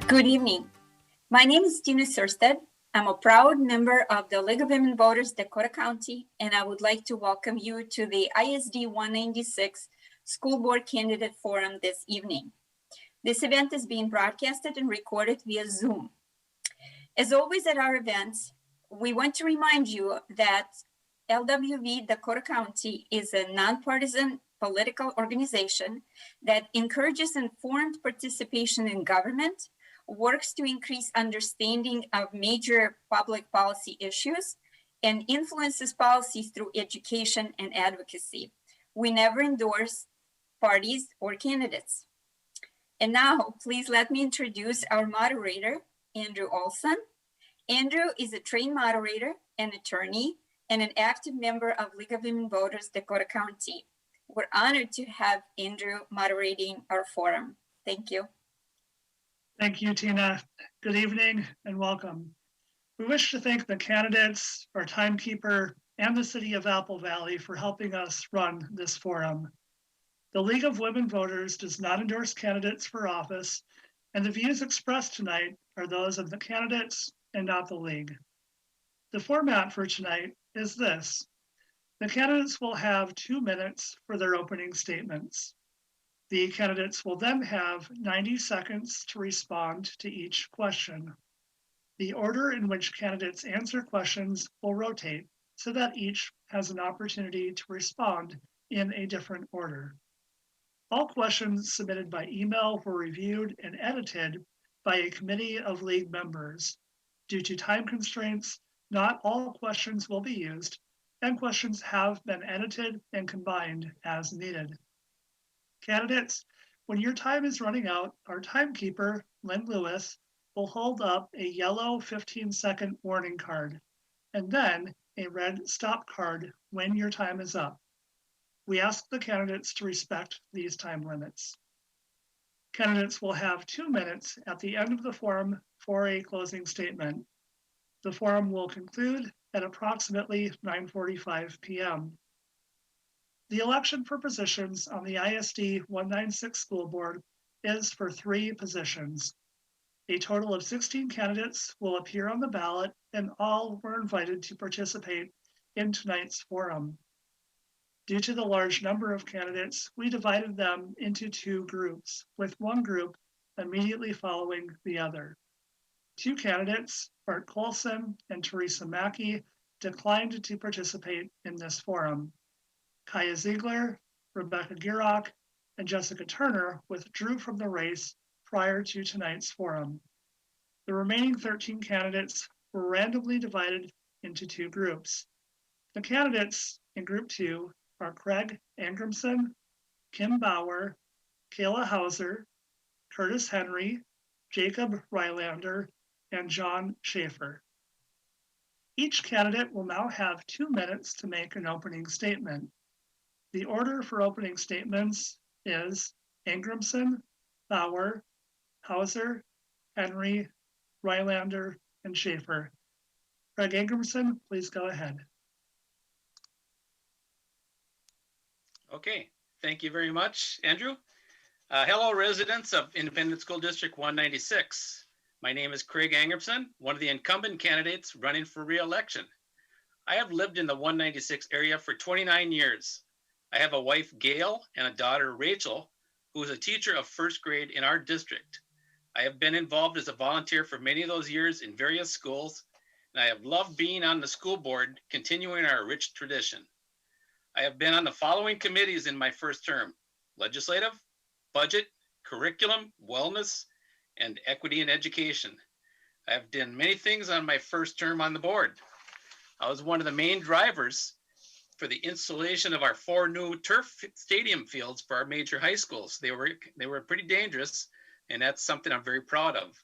Good evening. My name is Tina Sursted. I'm a proud member of the League of Women Voters, Dakota County, and I would like to welcome you to the ISD 196 School Board Candidate Forum this evening. This event is being broadcasted and recorded via Zoom. As always at our events, we want to remind you that LWV Dakota County is a nonpartisan political organization that encourages informed participation in government, works to increase understanding of major public policy issues, and influences policies through education and advocacy. We never endorse parties or candidates. And now, please let me introduce our moderator, Andrew Olson. Andrew is a trained moderator, an attorney, and an active member of League of Women Voters, Dakota County. We're honored to have Andrew moderating our forum. Thank you. Thank you, Tina. Good evening and welcome. We wish to thank the candidates, our timekeeper, and the City of Apple Valley for helping us run this forum. The League of Women Voters does not endorse candidates for office, and the views expressed tonight are those of the candidates and not the League. The format for tonight is this. The candidates will have 2 minutes for their opening statements. The candidates will then have 90 seconds to respond to each question. The order in which candidates answer questions will rotate so that each has an opportunity to respond in a different order. All questions submitted by email were reviewed and edited by a committee of League members. Due to time constraints, not all questions will be used, and questions have been edited and combined as needed. Candidates, when your time is running out, our timekeeper, Lynn Lewis, will hold up a yellow 15-second warning card and then a red stop card when your time is up. We ask the candidates to respect these time limits. Candidates will have 2 minutes at the end of the forum for a closing statement. The forum will conclude at approximately 9:45 p.m. The election for positions on the ISD 196 School Board is for 3 positions. A total of 16 candidates will appear on the ballot, and all were invited to participate in tonight's forum. Due to the large number of candidates, we divided them into 2 groups, with one group immediately following the other. 2 candidates, Bart Colson and Teresa Mackey, declined to participate in this forum. Kaya Ziegler, Rebecca Girock, and Jessica Turner withdrew from the race prior to tonight's forum. The remaining 13 candidates were randomly divided into 2 groups. The candidates in Group 2 are Graig Angrimson, Kim Bauer, Kayla Hauser, Curtis Henry, Jacob Rylander, and John Schaefer. Each candidate will now have 2 minutes to make an opening statement. The order for opening statements is Angrimson, Bauer, Hauser, Henry, Rylander, and Schaefer. Graig Angrimson, please go ahead. Okay, thank you very much, Andrew. Hello, residents of Independent School District 196. My name is Graig Angrimson, one of the incumbent candidates running for re-election. I have lived in the 196 area for 29 years. I have a wife, Gail, and a daughter, Rachel, who is a teacher of 1st grade in our district. I have been involved as a volunteer for many of those years in various schools, and I have loved being on the school board, continuing our rich tradition. I have been on the following committees in my first term: legislative, budget, curriculum, wellness, and equity in education. I have done many things on my first term on the board. I was one of the main drivers for the installation of our 4 new turf stadium fields for our major high schools. They were pretty dangerous, and that's something I'm very proud of.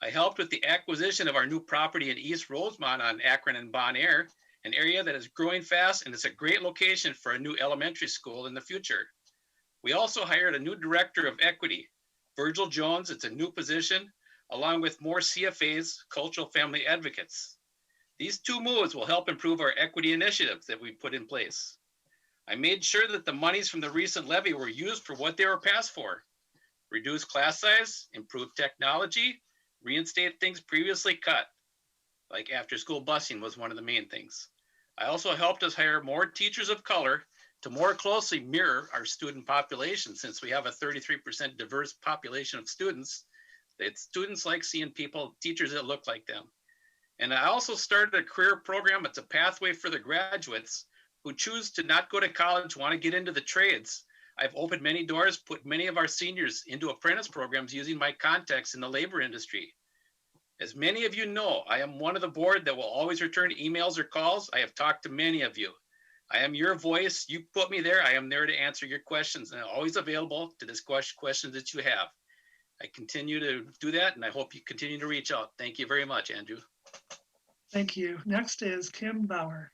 I helped with the acquisition of our new property in East Rosemont on Akron and Bon Air, an area that is growing fast, and it's a great location for a new elementary school in the future. We also hired a new director of equity, Virgil Jones. It's a new position, along with more CFAs, cultural family advocates. These 2 moves will help improve our equity initiatives that we put in place. I made sure that the monies from the recent levy were used for what they were passed for: reduce class size, improve technology, reinstate things previously cut, like after school busing was one of the main things. I also helped us hire more teachers of color to more closely mirror our student population, since we have a 33% diverse population of students. That students like seeing teachers that look like them. And I also started a career program. It's a pathway for the graduates who choose to not go to college, want to get into the trades. I've opened many doors, put many of our seniors into apprentice programs using my contacts in the labor industry. As many of you know, I am one of the board that will always return emails or calls. I have talked to many of you. I am your voice. You put me there. I am there to answer your questions, and I'm always available to discuss questions that you have. I continue to do that, and I hope you continue to reach out. Thank you very much, Andrew. Thank you. Next is Kim Bauer.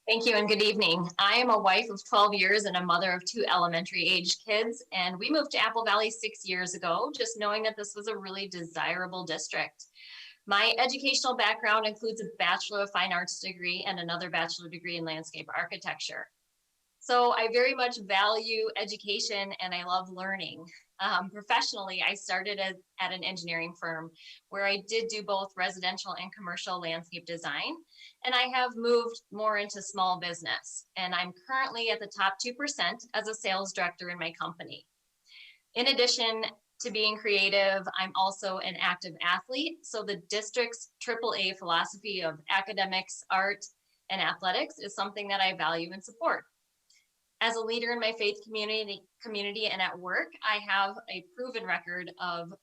Thank you and good evening. I am a wife of 12 years and a mother of 2 elementary age kids. And we moved to Apple Valley 6 years ago, just knowing that this was a really desirable district. My educational background includes a Bachelor of Fine Arts degree and another bachelor degree in landscape architecture. So I very much value education and I love learning. Professionally, I started at an engineering firm where I did do both residential and commercial landscape design. And I have moved more into small business. And I'm currently at the top 2% as a sales director in my company. In addition to being creative, I'm also an active athlete. So the district's AAA philosophy of academics, art, and athletics is something that I value and support. As a leader in my faith community and at work, I have a proven record of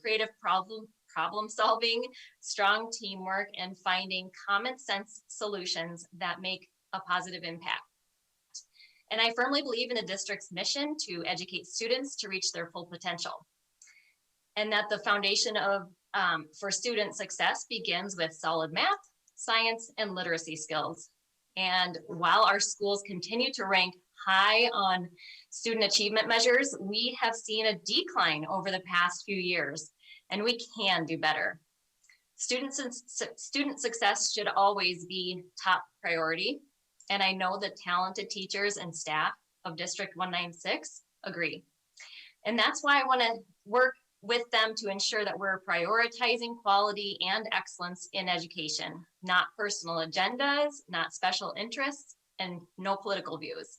creative problem solving, strong teamwork, and finding common sense solutions that make a positive impact. And I firmly believe in the district's mission to educate students to reach their full potential. And that the foundation for student success begins with solid math, science, and literacy skills. And while our schools continue to rank high on student achievement measures, we have seen a decline over the past few years, and we can do better. Student success should always be top priority, and I know that talented teachers and staff of District 196 agree. And that's why I want to work with them to ensure that we're prioritizing quality and excellence in education, not personal agendas, not special interests, and no political views.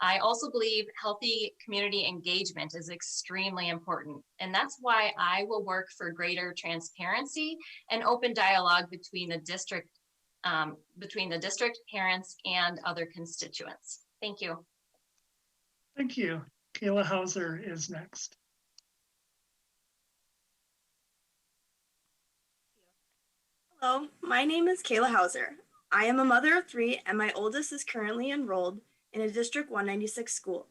I also believe healthy community engagement is extremely important. And that's why I will work for greater transparency and open dialogue between the district, parents, and other constituents. Thank you. Thank you. Kayla Hauser is next. Hello, my name is Kayla Hauser. I am a mother of 3 and my oldest is currently enrolled in a District 196 school.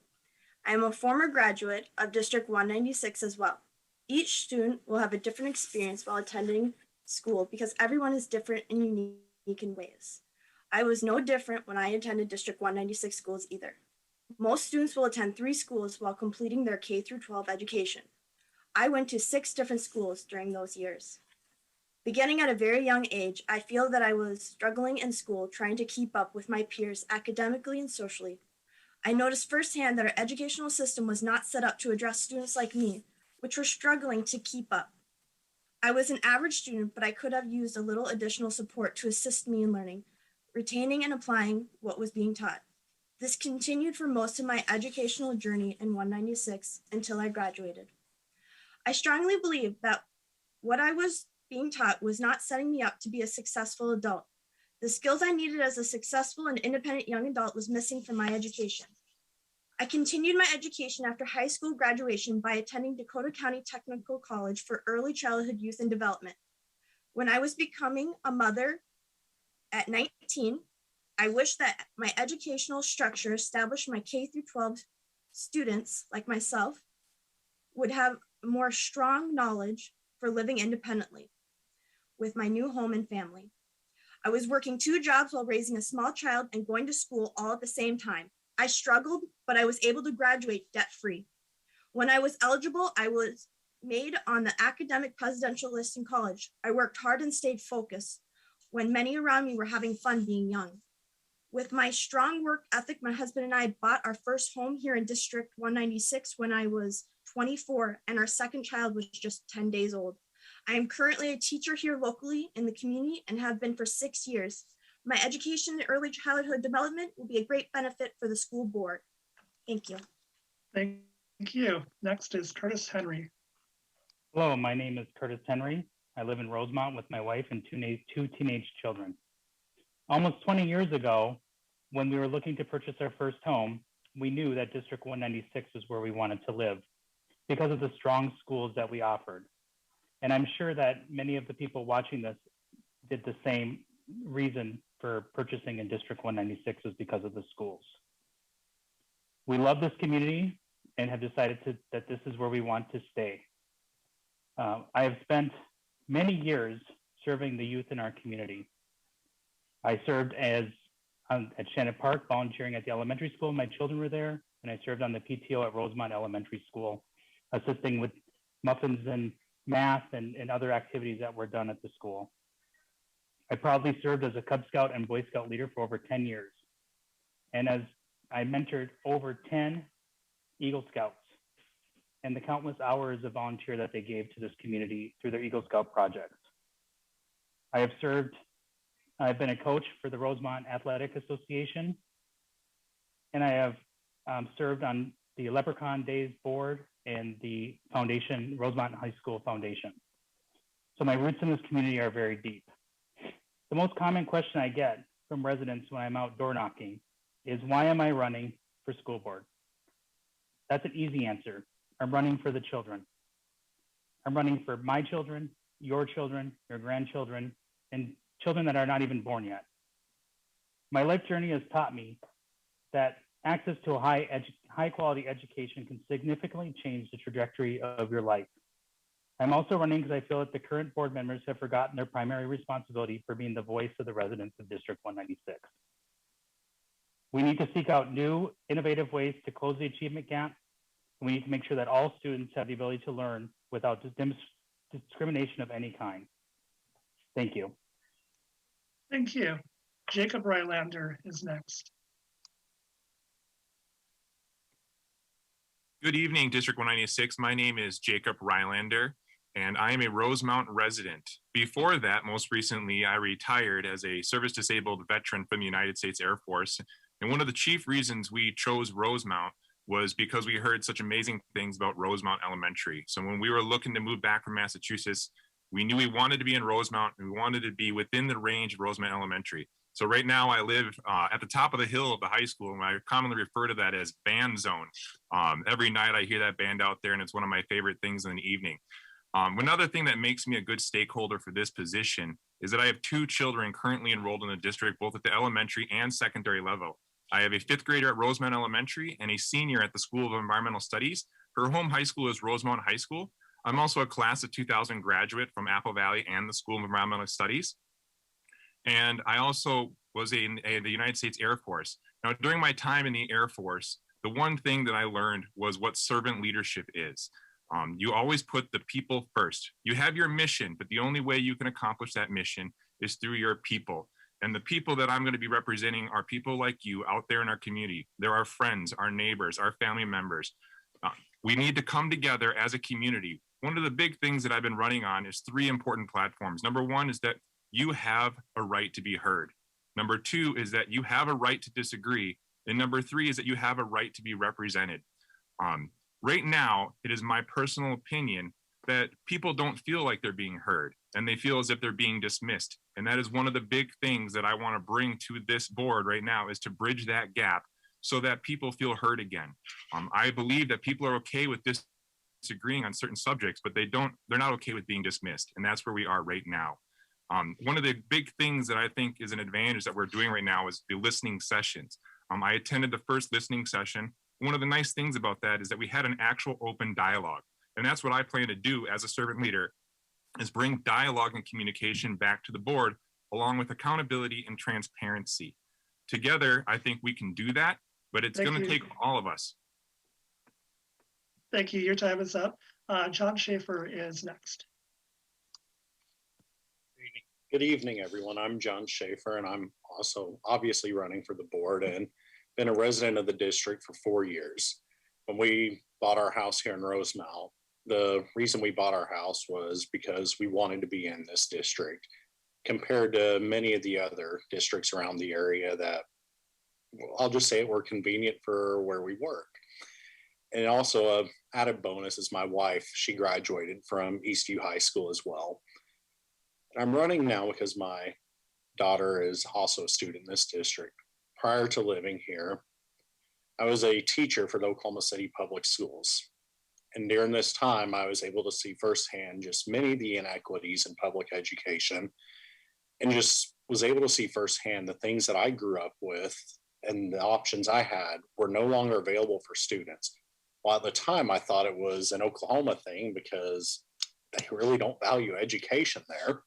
I am a former graduate of District 196 as well. Each student will have a different experience while attending school because everyone is different and unique in ways. I was no different when I attended District 196 schools either. Most students will attend 3 schools while completing their K-12 education. I went to 6 different schools during those years. Beginning at a very young age, I feel that I was struggling in school trying to keep up with my peers academically and socially. I noticed firsthand that our educational system was not set up to address students like me, which were struggling to keep up. I was an average student, but I could have used a little additional support to assist me in learning, retaining and applying what was being taught. This continued for most of my educational journey in 196 until I graduated. I strongly believe that what I was being taught was not setting me up to be a successful adult. The skills I needed as a successful and independent young adult was missing from my education. I continued my education after high school graduation by attending Dakota County Technical College for early childhood youth and development. When I was becoming a mother at 19, I wished that my educational structure established my K-12 students like myself would have more strong knowledge for living independently with my new home and family. I was working 2 jobs while raising a small child and going to school all at the same time. I struggled, but I was able to graduate debt-free. When I was eligible, I was made on the academic presidential list in college. I worked hard and stayed focused when many around me were having fun being young. With my strong work ethic, my husband and I bought our first home here in District 196 when I was 24 and our second child was just 10 days old. I am currently a teacher here locally in the community and have been for 6 years. My education in early childhood development will be a great benefit for the school board. Thank you. Thank you. Next is Curtis Henry. Hello, my name is Curtis Henry. I live in Rosemont with my wife and two teenage children. Almost 20 years ago, when we were looking to purchase our first home, we knew that District 196 was where we wanted to live because of the strong schools that we offered. And I'm sure that many of the people watching this did the same reason for purchasing in District 196 was because of the schools. We love this community and have decided that this is where we want to stay. I have spent many years serving the youth in our community. I served at Shannon Park, volunteering at the elementary school. My children were there, and I served on the PTO at Rosemont Elementary School, assisting with muffins and math and other activities that were done at the school. I proudly served as a Cub Scout and Boy Scout leader for over 10 years. And as I mentored over 10 Eagle Scouts and the countless hours of volunteer that they gave to this community through their Eagle Scout projects. I've been a coach for the Rosemont Athletic Association, and I have served on the Leprechaun Days board and the foundation, Rosemont High School Foundation. So my roots in this community are very deep. The most common question I get from residents when I'm out door knocking is, why am I running for school board? That's an easy answer. I'm running for the children. I'm running for my children, your grandchildren, and children that are not even born yet. My life journey has taught me that access to a high quality education can significantly change the trajectory of your life. I'm also running because I feel that the current board members have forgotten their primary responsibility for being the voice of the residents of District 196. We need to seek out new, innovative ways to close the achievement gap. We need to make sure that all students have the ability to learn without discrimination of any kind. Thank you. Thank you. Jacob Rylander is next. Good evening, District 196. My name is Jacob Rylander, and I am a Rosemount resident. Before that, most recently, I retired as a service-disabled veteran from the United States Air Force. And one of the chief reasons we chose Rosemount was because we heard such amazing things about Rosemount Elementary. So when we were looking to move back from Massachusetts, we knew we wanted to be in Rosemount, and we wanted to be within the range of Rosemount Elementary. So right now I live at the top of the hill of the high school, and I commonly refer to that as band zone. Every night I hear that band out there, and it's one of my favorite things in the evening. Another thing that makes me a good stakeholder for this position is that I have two children currently enrolled in the district, both at the elementary and secondary level. I have a 5th grader at Rosemount Elementary and a senior at the School of Environmental Studies. Her home high school is Rosemount High School. I'm also a class of 2000 graduate from Apple Valley and the School of Environmental Studies. And I also was in the United States Air Force. Now, during my time in the Air Force, the one thing that I learned was what servant leadership is. You always put the people first. You have your mission, but the only way you can accomplish that mission is through your people. And the people that I'm going to be representing are people like you out there in our community. They're our friends, our neighbors, our family members. We need to come together as a community. One of the big things that I've been running on is 3 important platforms. Number 1 is that you have a right to be heard. Number 2 is that you have a right to disagree. And number 3 is that you have a right to be represented. Right now, it is my personal opinion that people don't feel like they're being heard, and they feel as if they're being dismissed. And that is one of the big things that I want to bring to this board right now, is to bridge that gap so that people feel heard again. I believe that people are okay with disagreeing on certain subjects, but they're not okay with being dismissed. And that's where we are right now. One of the big things that I think is an advantage that we're doing right now is the listening sessions. I attended the first listening session. One of the nice things about that is that we had an actual open dialogue. And that's what I plan to do as a servant leader, is bring dialogue and communication back to the board, along with accountability and transparency. Together, I think we can do that, but it's going to take all of us. Thank you. Your time is up. John Schaefer is next. Good evening, everyone. I'm John Schaefer, and I'm also obviously running for the board and been a resident of the district for 4 years. When we bought our house here in Rosemount. The reason we bought our house was because we wanted to be in this district compared to many of the other districts around the area that, well, I'll just say it, were convenient for where we work. And also a added bonus is my wife. She graduated from Eastview High School as well. And I'm running now because my daughter is also a student in this district. Prior to living here, I was a teacher for the Oklahoma City Public Schools. And during this time, I was able to see firsthand just many of the inequities in public education, and just was able to see firsthand the things that I grew up with and the options I had were no longer available for students. Well, at the time, I thought it was an Oklahoma thing because they really don't value education there.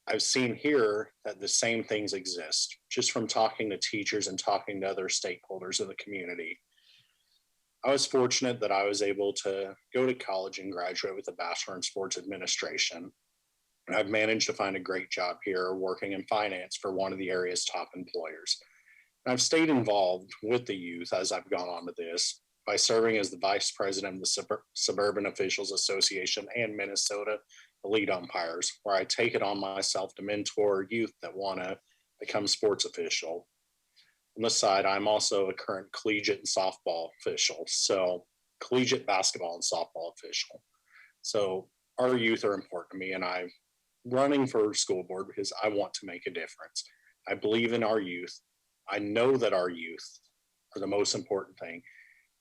I've seen here that the same things exist just from talking to teachers and talking to other stakeholders in the community. I was fortunate that I was able to go to college and graduate with a Bachelor in Sports Administration. And I've managed to find a great job here working in finance for one of the area's top employers. And I've stayed involved with the youth as I've gone on to this by serving as the Vice President of the Suburban Officials Association and Minnesota Elite Umpires, where I take it on myself to mentor youth that want to become sports official. On the side, I'm also a current collegiate and softball official, so collegiate basketball and softball official. So our youth are important to me, and I'm running for school board because I want to make a difference. I believe in our youth. I know that our youth are the most important thing.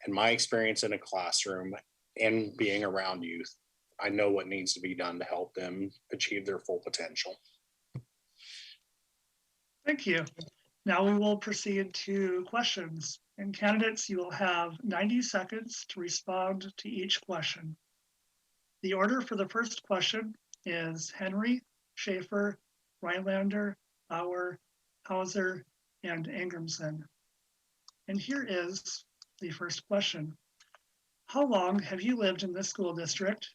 And my experience in a classroom and being around youth, I know what needs to be done to help them achieve their full potential. Thank you. Now we will proceed to questions. And candidates, you will have 90 seconds to respond to each question. The order for the first question is Henry, Schaefer, Rylander, Bauer, Hauser, and Angrimson. And here is the first question. How long have you lived in this school district?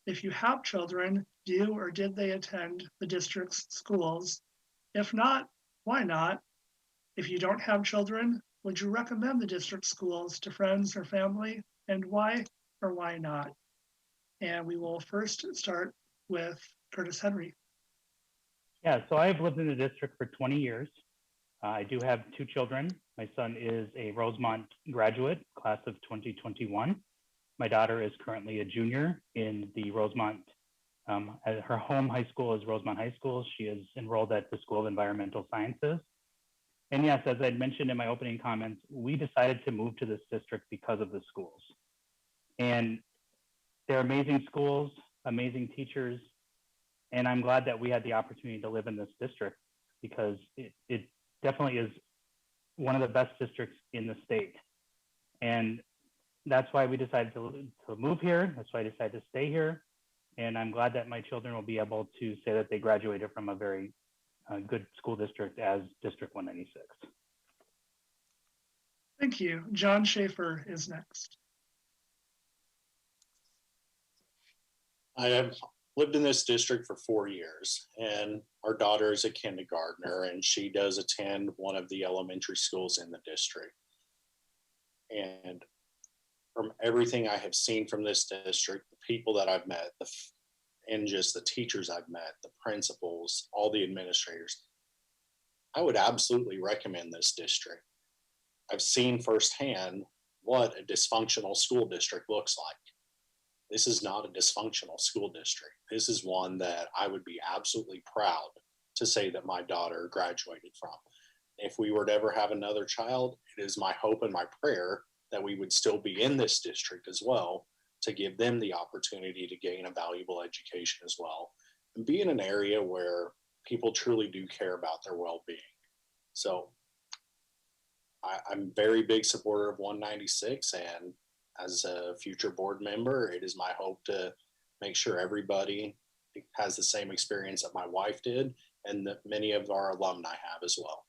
If you have children, do or did they attend the district's schools? If not, why not? If you don't have children, would you recommend the district schools to friends or family, and why or why not? And we will first start with Curtis Henry. Yeah, so I've lived in the district for 20 years. I do have 2 children. My son is a Rosemont graduate, class of 2021. My daughter is currently a junior in the Rosemont, her home high school is Rosemont High School. She is enrolled at the School of Environmental Sciences. And yes, as I'd mentioned in my opening comments, we decided to move to this district because of the schools. And they're amazing schools, amazing teachers, and I'm glad that we had the opportunity to live in this district because it definitely is one of the best districts in the state. And that's why we decided to move here. That's why I decided to stay here. And I'm glad that my children will be able to say that they graduated from a very good school district as District 196. Thank you. John Schaefer is next. I have lived in this district for 4 years, and our daughter is a kindergartner, and she does attend one of the elementary schools in the district. And from everything I have seen from this district, the people that I've met, and just the teachers I've met, the principals, all the administrators, I would absolutely recommend this district. I've seen firsthand what a dysfunctional school district looks like. This is not a dysfunctional school district. This is one that I would be absolutely proud to say that my daughter graduated from. If we were to ever have another child, it is my hope and my prayer that we would still be in this district as well to give them the opportunity to gain a valuable education as well and be in an area where people truly do care about their well-being. So I'm very big supporter of 196, and as a future board member, it is my hope to make sure everybody has the same experience that my wife did and that many of our alumni have as well.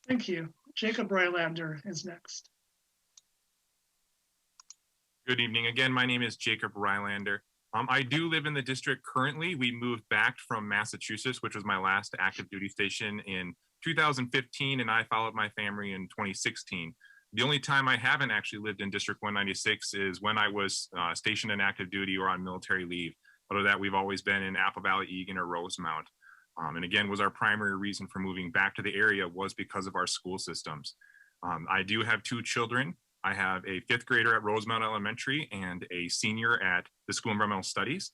Thank you. Jacob Rylander is next. Good evening. Again, my name is Jacob Rylander. I do live in the district currently. We moved back from Massachusetts, which was my last active duty station in 2015, and I followed my family in 2016. The only time I haven't actually lived in District 196 is when I was stationed in active duty or on military leave. Other than that, we've always been in Apple Valley, Eagan, or Rosemount. And again, was our primary reason for moving back to the area was because of our school systems. I do have 2 children. I have a 5th grader at Rosemount Elementary and a senior at the School of Environmental Studies.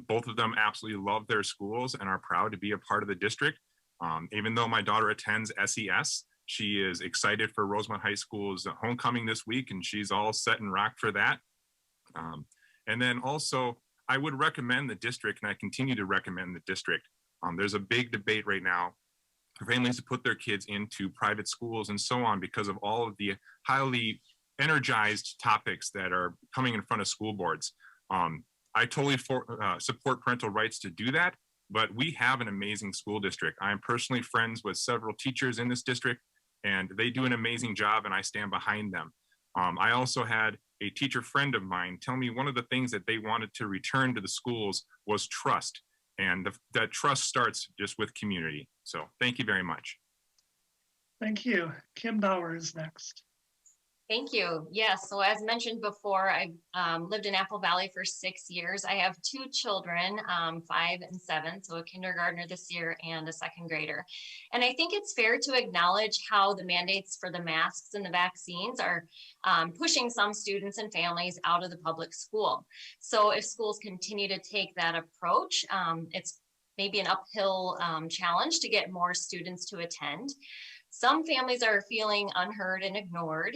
Both of them absolutely love their schools and are proud to be a part of the district. Even though my daughter attends SES, she is excited for Rosemount High School's homecoming this week, and she's all set and rocked for that. And then also, I would recommend the district, and I continue to recommend the district. There's a big debate right now for families to put their kids into private schools and so on because of all of the highly energized topics that are coming in front of school boards. I totally support parental rights to do that, but we have an amazing school district. I am personally friends with several teachers in this district, and they do an amazing job, and I stand behind them. I also had a teacher friend of mine tell me one of the things that they wanted to return to the schools was trust. And that trust starts just with community. So thank you very much. Thank you. Kim Bauer is next. Thank you. Yes, so as mentioned before, I lived in Apple Valley for 6 years. I have 2 children, 5 and 7, so a kindergartner this year and a 2nd grader. And I think it's fair to acknowledge how the mandates for the masks and the vaccines are pushing some students and families out of the public school. So if schools continue to take that approach, it's maybe an uphill challenge to get more students to attend. Some families are feeling unheard and ignored,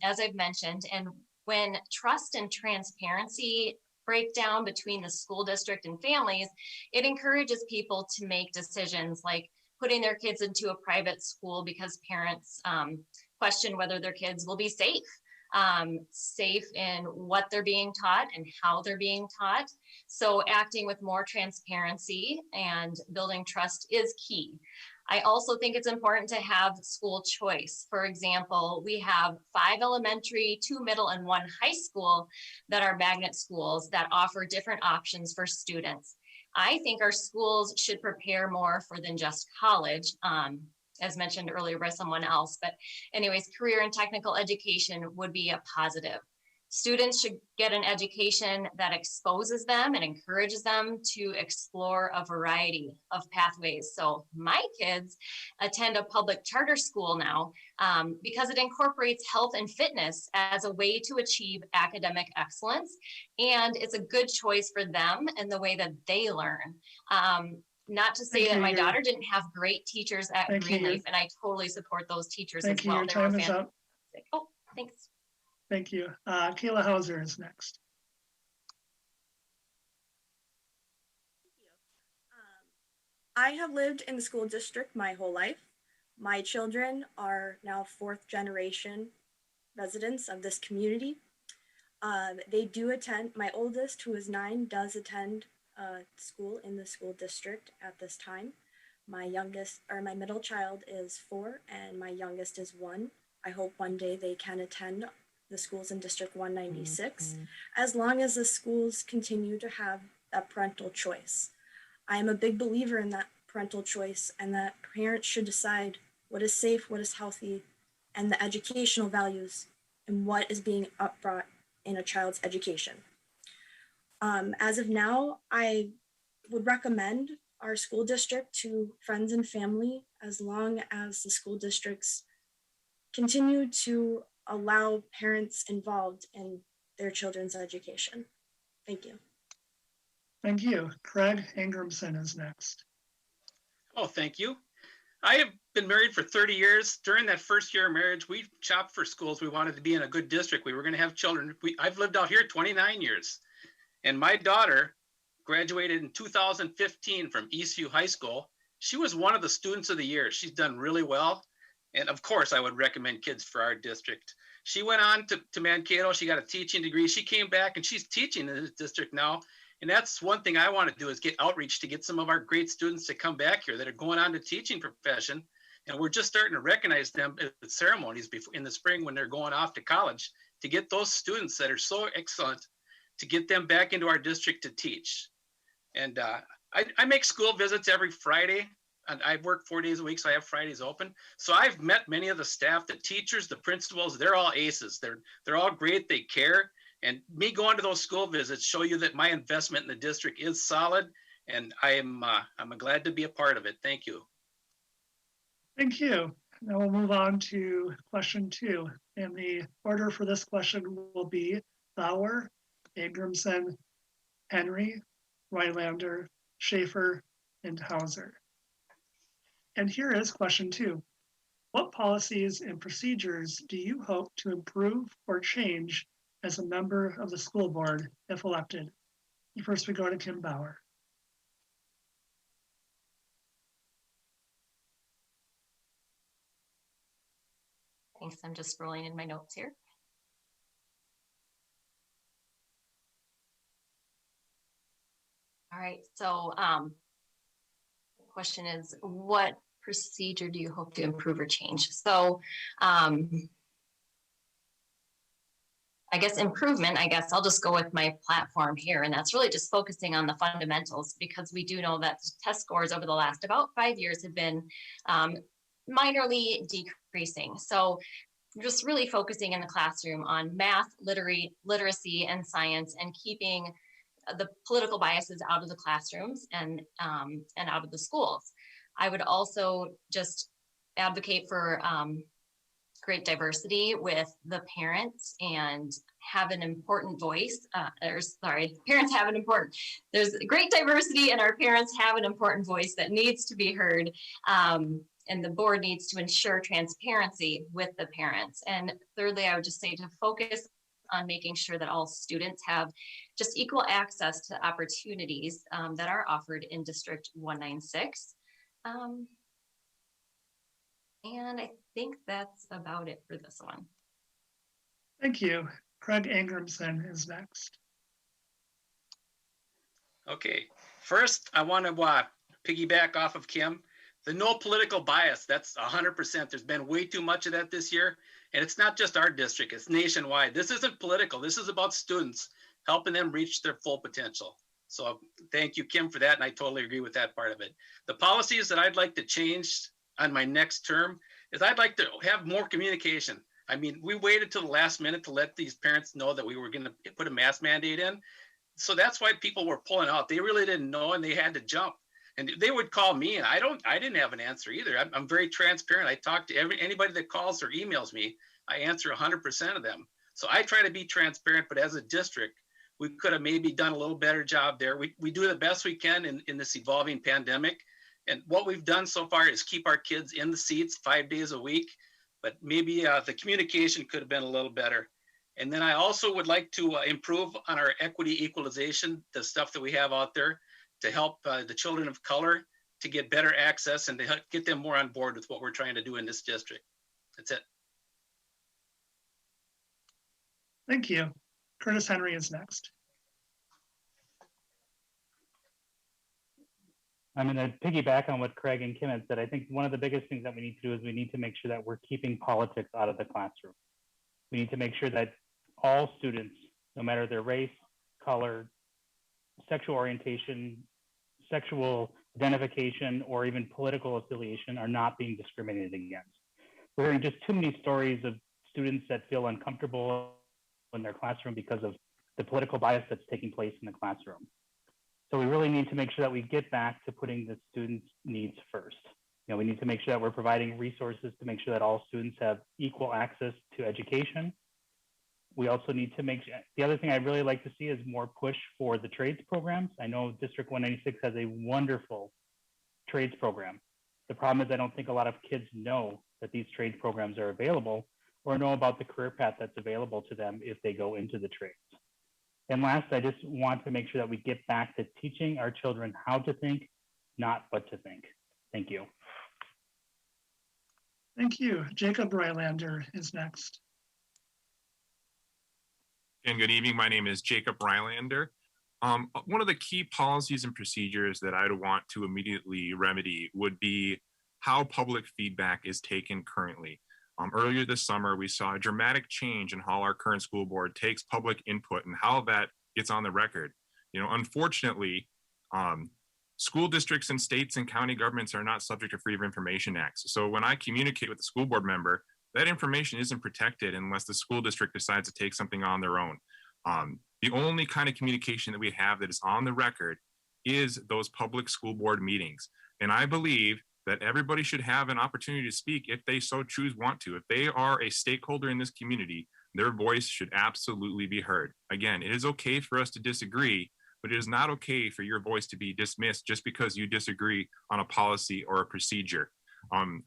as I've mentioned, and when trust and transparency break down between the school district and families, it encourages people to make decisions like putting their kids into a private school because parents question whether their kids will be safe in what they're being taught and how they're being taught. So acting with more transparency and building trust is key. I also think it's important to have school choice. For example, we have 5 elementary, 2 middle, and 1 high school that are magnet schools that offer different options for students. I think our schools should prepare more for than just college, as mentioned earlier by someone else. But anyways, career and technical education would be a positive. Students should get an education that exposes them and encourages them to explore a variety of pathways. So my kids attend a public charter school now because it incorporates health and fitness as a way to achieve academic excellence. And it's a good choice for them and the way that they learn. Not to say that my daughter didn't have great teachers at Greenleaf, and I totally support those teachers as well. Your time is up. Oh, thanks. Thank you. Kayla Hauser is next. I have lived in the school district my whole life. My children are now 4th generation residents of this community. They do attend, my oldest, who is 9, does attend school in the school district at this time. My middle child is 4 and my youngest is 1. I hope one day they can attend the schools in District 196, as long as the schools continue to have that parental choice. I am a big believer in that parental choice and that parents should decide what is safe, what is healthy, and the educational values and what is being brought in a child's education. As of now, I would recommend our school district to friends and family as long as the school districts continue to allow parents involved in their children's education. Thank you. Thank you. Graig Angrimson is next. Oh, thank you. I have been married for 30 years. During that first year of marriage, we shopped for schools. We wanted to be in a good district. We were going to have children. I've lived out here 29 years. And my daughter graduated in 2015 from ECU High School. She was one of the students of the year. She's done really well. And of course, I would recommend kids for our district. She went on to Mankato. She got a teaching degree. She came back and she's teaching in this district now. And that's one thing I want to do is get outreach to get some of our great students to come back here that are going on to teaching profession. And we're just starting to recognize them at ceremonies in the spring when they're going off to college to get those students that are so excellent to get them back into our district to teach. And I make school visits every Friday. and I work 4 days a week, so I have Fridays open. So I've met many of the staff, the teachers, the principals. They're all aces. They're all great. They care. And me going to those school visits show you that my investment in the district is solid, and I'm glad to be a part of it. Thank you. Thank you. Now we'll move on to question 2. And the order for this question will be Bauer, Angrimson, Henry, Rylander, Schaefer, and Hauser. And here is question 2. What policies and procedures do you hope to improve or change as a member of the school board if elected? First, we go to Kim Bauer. Thanks. I'm just scrolling in my notes here. All right. So the question is, what procedure do you hope to improve or change? So I guess improvement, I'll just go with my platform here. And that's really just focusing on the fundamentals, because we do know that test scores over the last about 5 years have been minorly decreasing. So just really focusing in the classroom on math, literacy, and science, and keeping the political biases out of the classrooms and out of the schools. I would also just advocate for great diversity with the parents and have an important voice. Parents have an important, there's great diversity and our parents have an important voice that needs to be heard. And the board needs to ensure transparency with the parents. And thirdly, I would just say to focus on making sure that all students have just equal access to opportunities that are offered in District 196. And I think that's about it for this one. Thank you. Graig Angrimson is next. Okay, first I want to piggyback off of Kim. The no political bias, that's 100%. There's been way too much of that this year. And it's not just our district, it's nationwide. This isn't political. This is about students, helping them reach their full potential. So thank you, Kim, for that. And I totally agree with that part of it. The policies that I'd like to change on my next term is I'd like to have more communication. I mean, we waited till the last minute to let these parents know that we were going to put a mask mandate in. So that's why people were pulling out. They really didn't know, and they had to jump. And they would call me, and I didn't have an answer either. I'm very transparent. I talk to anybody that calls or emails me. I answer 100% of them. So I try to be transparent, but as a district, we could have maybe done a little better job there. We do the best we can in this evolving pandemic. And what we've done so far is keep our kids in the seats 5 days a week, but maybe the communication could have been a little better. And then I also would like to improve on our equity equalization, the stuff that we have out there, to help the children of color to get better access and to help get them more on board with what we're trying to do in this district. That's it. Thank you. Curtis Henry is next. I'm going to piggyback on what Craig and Kim had said. I think one of the biggest things that we need to do is we need to make sure that we're keeping politics out of the classroom. We need to make sure that all students, no matter their race, color, sexual orientation, sexual identification, or even political affiliation are not being discriminated against. We're hearing just too many stories of students that feel uncomfortable in their classroom because of the political bias that's taking place in the classroom. So we really need to make sure that we get back to putting the students' needs first. You know, we need to make sure that we're providing resources to make sure that all students have equal access to education. We also need to make, the other thing I'd really like to see is more push for the trades programs. I know District 196 has a wonderful trades program. The problem is I don't think a lot of kids know that these trades programs are available or know about the career path that's available to them if they go into the trades. And last, I just want to make sure that we get back to teaching our children how to think, not what to think. Thank you. Thank you. Jacob Rylander is next. And good evening. My name is Jacob Rylander. One of the key policies and procedures that I'd want to immediately remedy would be how public feedback is taken currently. Earlier this summer, we saw a dramatic change in how our current school board takes public input and how that gets on the record. You know, unfortunately, School districts and states and county governments are not subject to Freedom of Information Acts. So when I communicate with the school board member, that information isn't protected unless the school district decides to take something on their own. The only kind of communication that we have that is on the record is those public school board meetings. And I believe that everybody should have an opportunity to speak if they so want to. If they are a stakeholder in this community, their voice should absolutely be heard. Again, it is okay for us to disagree, but it is not okay for your voice to be dismissed just because you disagree on a policy or a procedure.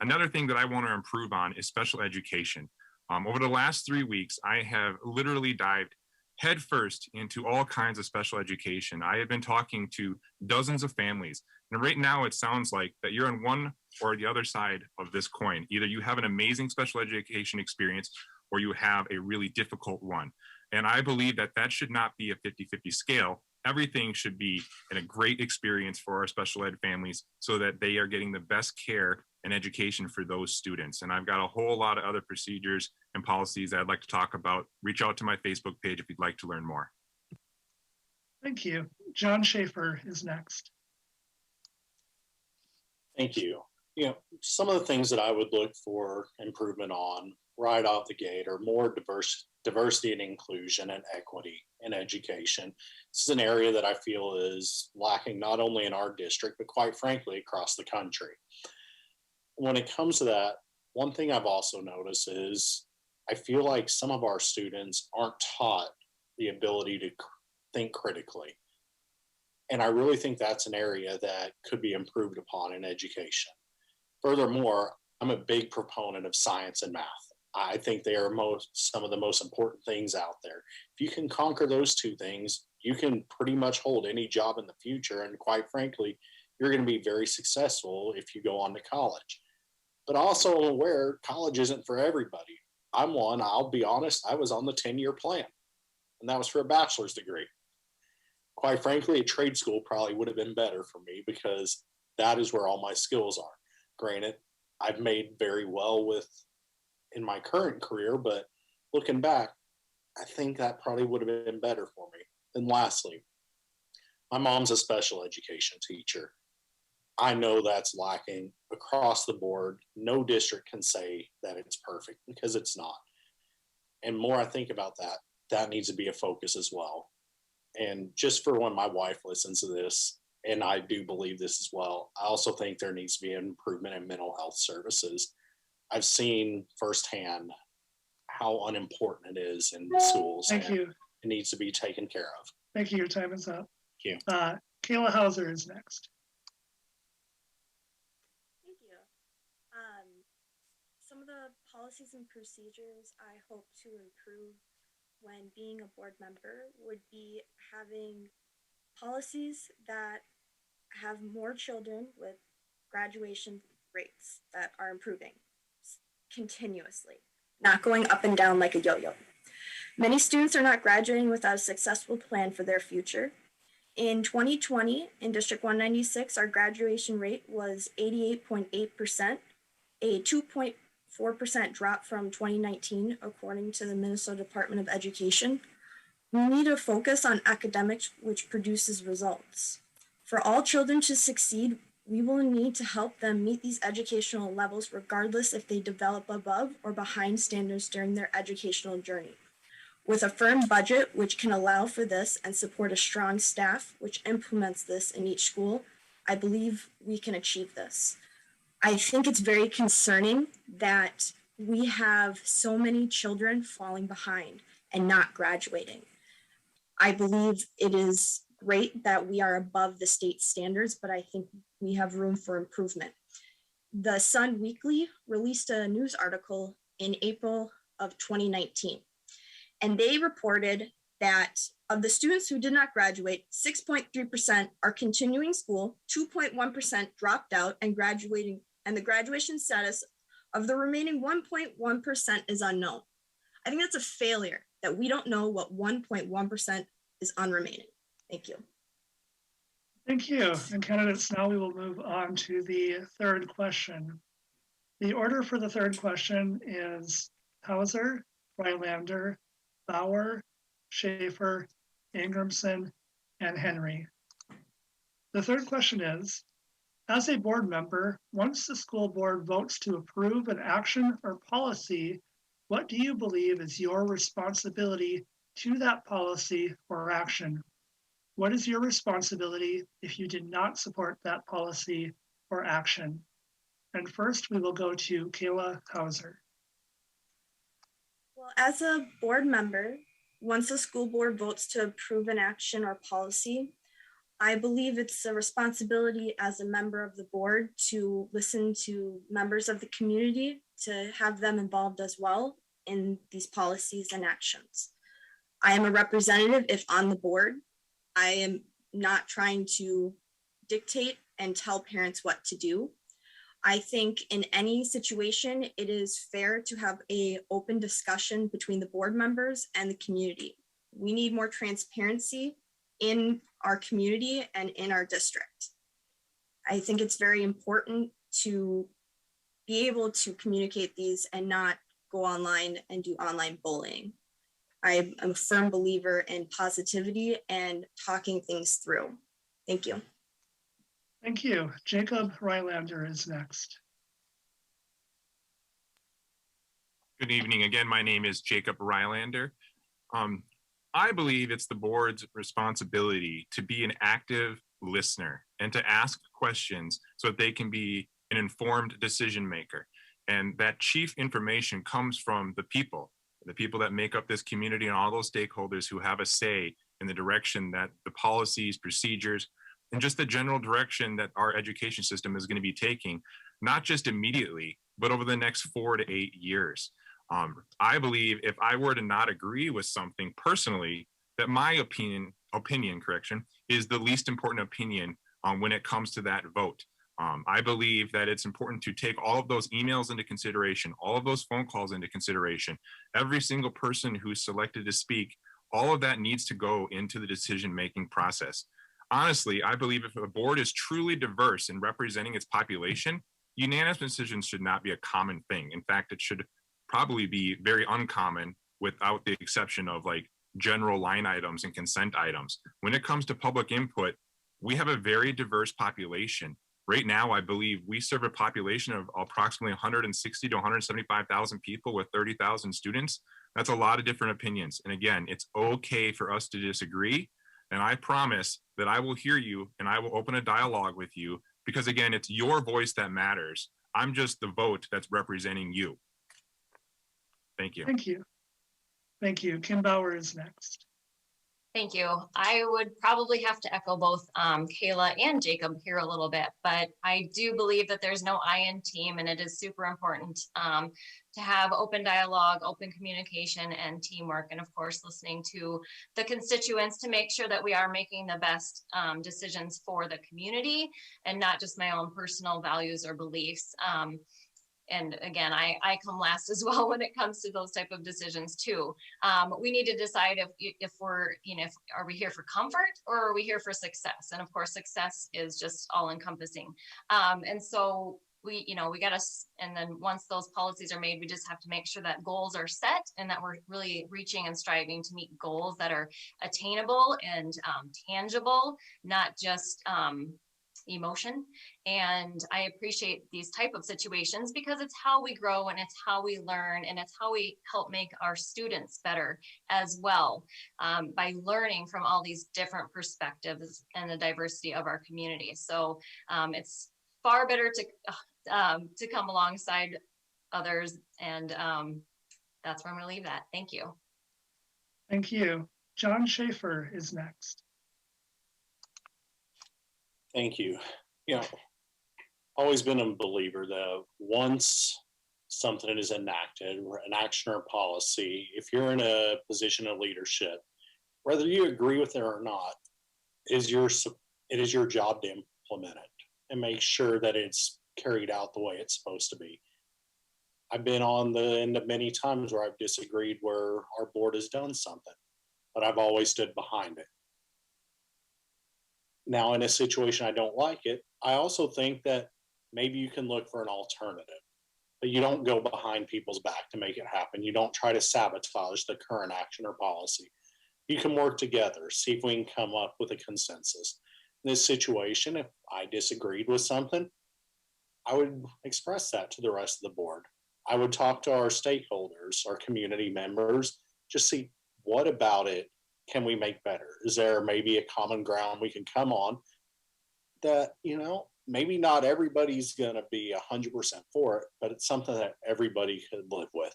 Another thing that I want to improve on is special education. Over the last 3 weeks, I have literally dived headfirst into all kinds of special education. I have been talking to dozens of families, and right now it sounds like that you're on one or the other side of this coin. Either you have an amazing special education experience or you have a really difficult one. And I believe that that should not be a 50-50 scale. Everything should be a great experience for our special ed families so that they are getting the best care and education for those students. And I've got a whole lot of other procedures and policies I'd like to talk about. Reach out to my Facebook page if you'd like to learn more. Thank you. John Schaefer is next. Thank you. You know, some of the things that I would look for improvement on right off the gate are more diversity and inclusion and equity in education. This is an area that I feel is lacking not only in our district, but quite frankly, across the country. When it comes to that, one thing I've also noticed is I feel like some of our students aren't taught the ability to think critically. And I really think that's an area that could be improved upon in education. Furthermore, I'm a big proponent of science and math. I think they are some of the most important things out there. If you can conquer those two things, you can pretty much hold any job in the future. And quite frankly, you're going to be very successful if you go on to college. But also I'm aware college isn't for everybody. I'm one, I'll be honest, I was on the 10-year plan, and that was for a bachelor's degree. Quite frankly, a trade school probably would have been better for me because that is where all my skills are. Granted, I've made very well in my current career, but looking back, I think that probably would have been better for me. And lastly, my mom's a special education teacher. I know that's lacking across the board. No district can say that it's perfect because it's not. And more I think about that, that needs to be a focus as well. And just for when my wife listens to this, and I do believe this as well, I also think there needs to be an improvement in mental health services. I've seen firsthand how unimportant it is in schools. Thank you. It needs to be taken care of. Thank you. Your time is up. Thank you. Kayla Hauser is next. Thank you. Some of the policies and procedures I hope to improve when being a board member would be having policies that have more children with graduation rates that are improving continuously, not going up and down like a yo-yo. Many students are not graduating without a successful plan for their future. In 2020, in District 196, our graduation rate was 88.8%, a 2.4% drop from 2019, according to the Minnesota Department of Education. We need to focus on academics, which produces results. For all children to succeed, we will need to help them meet these educational levels, regardless if they develop above or behind standards during their educational journey. With a firm budget, which can allow for this and support a strong staff, which implements this in each school, I believe we can achieve this. I think it's very concerning that we have so many children falling behind and not graduating. I believe it is great that we are above the state standards, but I think we have room for improvement. The Sun Weekly released a news article in April of 2019, and they reported that of the students who did not graduate, 6.3% are continuing school, 2.1% dropped out and graduating, and the graduation status of the remaining 1.1% is unknown. I think that's a failure that we don't know what 1.1% is unremaining. Thank you. Thank you. And candidates, now we will move on to the third question. The order for the third question is Hauser, Rylander, Bauer, Schaefer, Angrimson, and Henry. The third question is, as a board member, once the school board votes to approve an action or policy, what do you believe is your responsibility to that policy or action? What is your responsibility if you did not support that policy or action? And first, we will go to Kayla Hauser. Well, as a board member, once the school board votes to approve an action or policy, I believe it's a responsibility as a member of the board to listen to members of the community, to have them involved as well in these policies and actions. I am a representative if on the board. I am not trying to dictate and tell parents what to do. I think in any situation, it is fair to have an open discussion between the board members and the community. We need more transparency in our community and in our district. I think it's very important to be able to communicate these and not go online and do online bullying. I am a firm believer in positivity and talking things through. Thank you. Thank you. Jacob Rylander is next. Good evening. Again, my name is Jacob Rylander. I believe it's the board's responsibility to be an active listener and to ask questions so that they can be an informed decision maker. And that chief information comes from the people that make up this community and all those stakeholders who have a say in the direction that the policies, procedures, and just the general direction that our education system is going to be taking, not just immediately, but over the next 4 to 8 years. I believe if I were to not agree with something personally, that my opinion is the least important opinion when it comes to that vote. I believe that it's important to take all of those emails into consideration, all of those phone calls into consideration, every single person who's selected to speak, all of that needs to go into the decision-making process. Honestly, I believe if a board is truly diverse in representing its population, unanimous decisions should not be a common thing. In fact, it should probably be very uncommon without the exception of like general line items and consent items. When it comes to public input, we have a very diverse population. Right now, I believe we serve a population of approximately 160 to 175,000 people with 30,000 students. That's a lot of different opinions. And again, it's okay for us to disagree. And I promise that I will hear you and I will open a dialogue with you because again, it's your voice that matters. I'm just the vote that's representing you. Thank you. Thank you. Thank you. Kim Bauer is next. Thank you. I would probably have to echo both Kayla and Jacob here a little bit, but I do believe that there's no I in team, and it is super important to have open dialogue, open communication, and teamwork, and of course, listening to the constituents to make sure that we are making the best decisions for the community and not just my own personal values or beliefs. And again, I come last as well when it comes to those type of decisions too. We need to decide if we're, are we here for comfort or are we here for success? And of course, success is just all encompassing. And so we got to, and then once those policies are made, we just have to make sure that goals are set and that we're really reaching and striving to meet goals that are attainable and tangible, not just emotion. And I appreciate these type of situations because it's how we grow and it's how we learn and it's how we help make our students better as well, by learning from all these different perspectives and the diversity of our community. So it's far better to come alongside others, and that's where I'm going to leave that. Thank you. Thank you. John Schaefer is next. Thank you. Always been a believer that once something is enacted, or an action or policy, if you're in a position of leadership, whether you agree with it or not, it is your job to implement it and make sure that it's carried out the way it's supposed to be. I've been on the end of many times where I've disagreed where our board has done something, but I've always stood behind it. Now, in a situation I don't like it, I also think that maybe you can look for an alternative, but you don't go behind people's back to make it happen. You don't try to sabotage the current action or policy. You can work together, see if we can come up with a consensus. this situation, if I disagreed with something, I would express that to the rest of the board. I would talk to our stakeholders, our community members, just see what about it can we make better? Is there maybe a common ground we can come on that, you know, maybe not everybody's going to be 100% for it, but it's something that everybody could live with.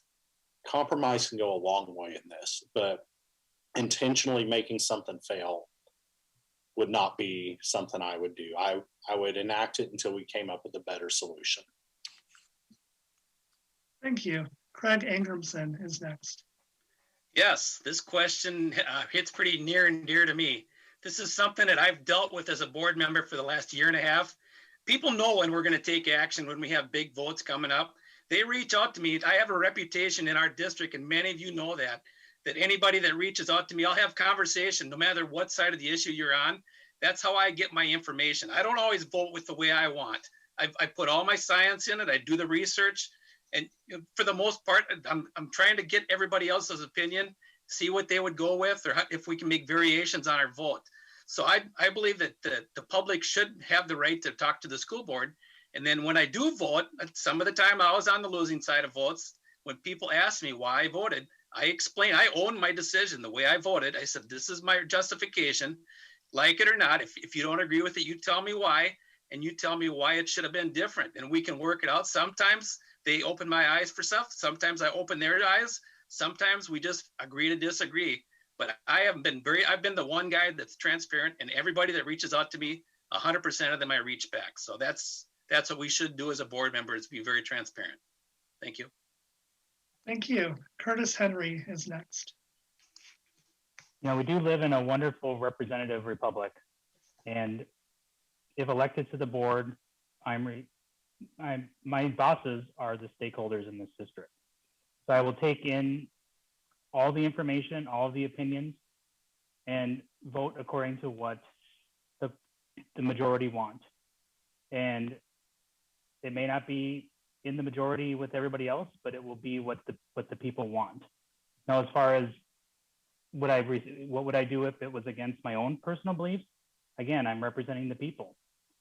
Compromise can go a long way in this, but intentionally making something fail would not be something I would do. I would enact it until we came up with a better solution. Thank you. Graig Angrimson is next. Yes, this question hits pretty near and dear to me. This is something that I've dealt with as a board member for the last year and a half. People know when we're going to take action, when we have big votes coming up. They reach out to me. I have a reputation in our district, and many of you know that anybody that reaches out to me, I'll have conversation no matter what side of the issue you're on. That's how I get my information. I don't always vote with the way I want. I put all my science in it. I do the research. And for the most part, I'm trying to get everybody else's opinion, see what they would go with, or if we can make variations on our vote. So I believe that the public should have the right to talk to the school board. And then when I do vote, some of the time I was on the losing side of votes. When people ask me why I voted, I explain, I own my decision, the way I voted. I said, this is my justification. Like it or not, if you don't agree with it, you tell me why, and you tell me why it should have been different, and we can work it out. Sometimes they open my eyes for stuff. Sometimes I open their eyes. Sometimes we just agree to disagree. But I've been the one guy that's transparent, and everybody that reaches out to me, 100% of them I reach back. So that's what we should do as a board member, is be very transparent. Thank you. Thank you. Curtis Henry is next. You know, we do live in a wonderful representative republic, and if elected to the board, my bosses are the stakeholders in this district. So I will take in all the information, all the opinions, and vote according to what the majority want. And it may not be in the majority with everybody else, but it will be what the people want. Now, as far as what would I do if it was against my own personal beliefs? Again, I'm representing the people.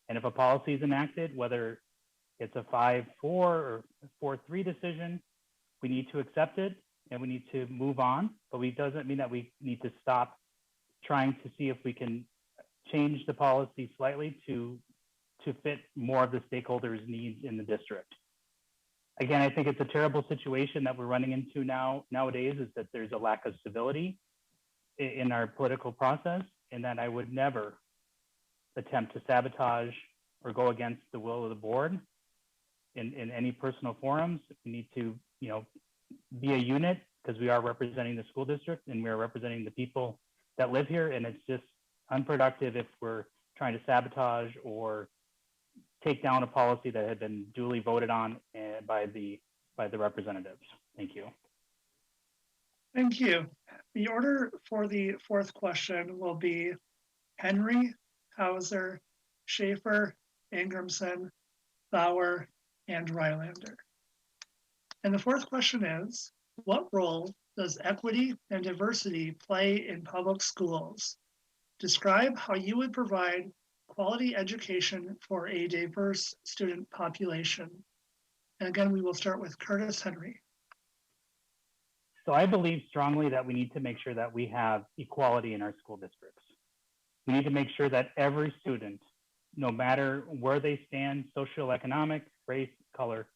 And if a policy is enacted, whether it's a 5-4 or 4-3 decision, we need to accept it and we need to move on. But it doesn't mean that we need to stop trying to see if we can change the policy slightly to fit more of the stakeholders' needs in the district. Again, I think it's a terrible situation that we're running into nowadays, is that there's a lack of civility in our political process, and that I would never attempt to sabotage or go against the will of the board in any personal forums. We need to, be a unit, because we are representing the school district and we are representing the people that live here. And it's just unproductive if we're trying to sabotage or take down a policy that had been duly voted on by the representatives. Thank you. Thank you. The order for the fourth question will be Henry, Hauser, Schaefer, Angrimson, Bauer, and Rylander. And the fourth question is, what role does equity and diversity play in public schools? Describe how you would provide quality education for a diverse student population. And again, we will start with Curtis Henry. So I believe strongly that we need to make sure that we have equality in our school districts. We need to make sure that every student, no matter where they stand, socioeconomic, race, color,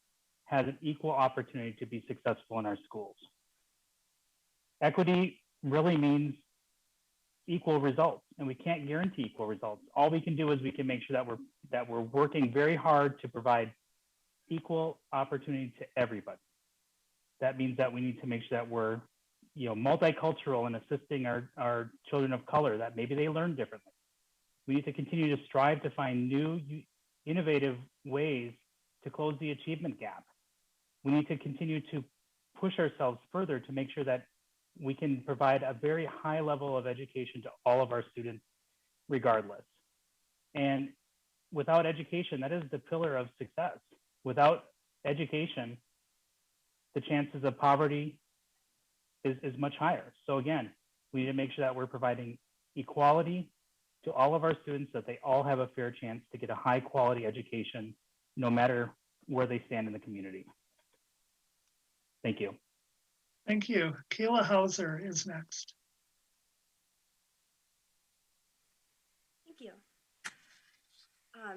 has an equal opportunity to be successful in our schools. Equity really means equal results, and we can't guarantee equal results. All we can do is we can make sure that we're working very hard to provide equal opportunity to everybody. That means that we need to make sure that we're multicultural and assisting our children of color, that maybe they learn differently. We need to continue to strive to find new, innovative ways to close the achievement gap. We need to continue to push ourselves further to make sure that we can provide a very high level of education to all of our students, regardless. And without education, that is the pillar of success. Without education, the chances of poverty is much higher. So again, we need to make sure that we're providing equality to all of our students that they all have a fair chance to get a high quality education, no matter where they stand in the community. Thank you. Thank you. Kayla Hauser is next. Thank you.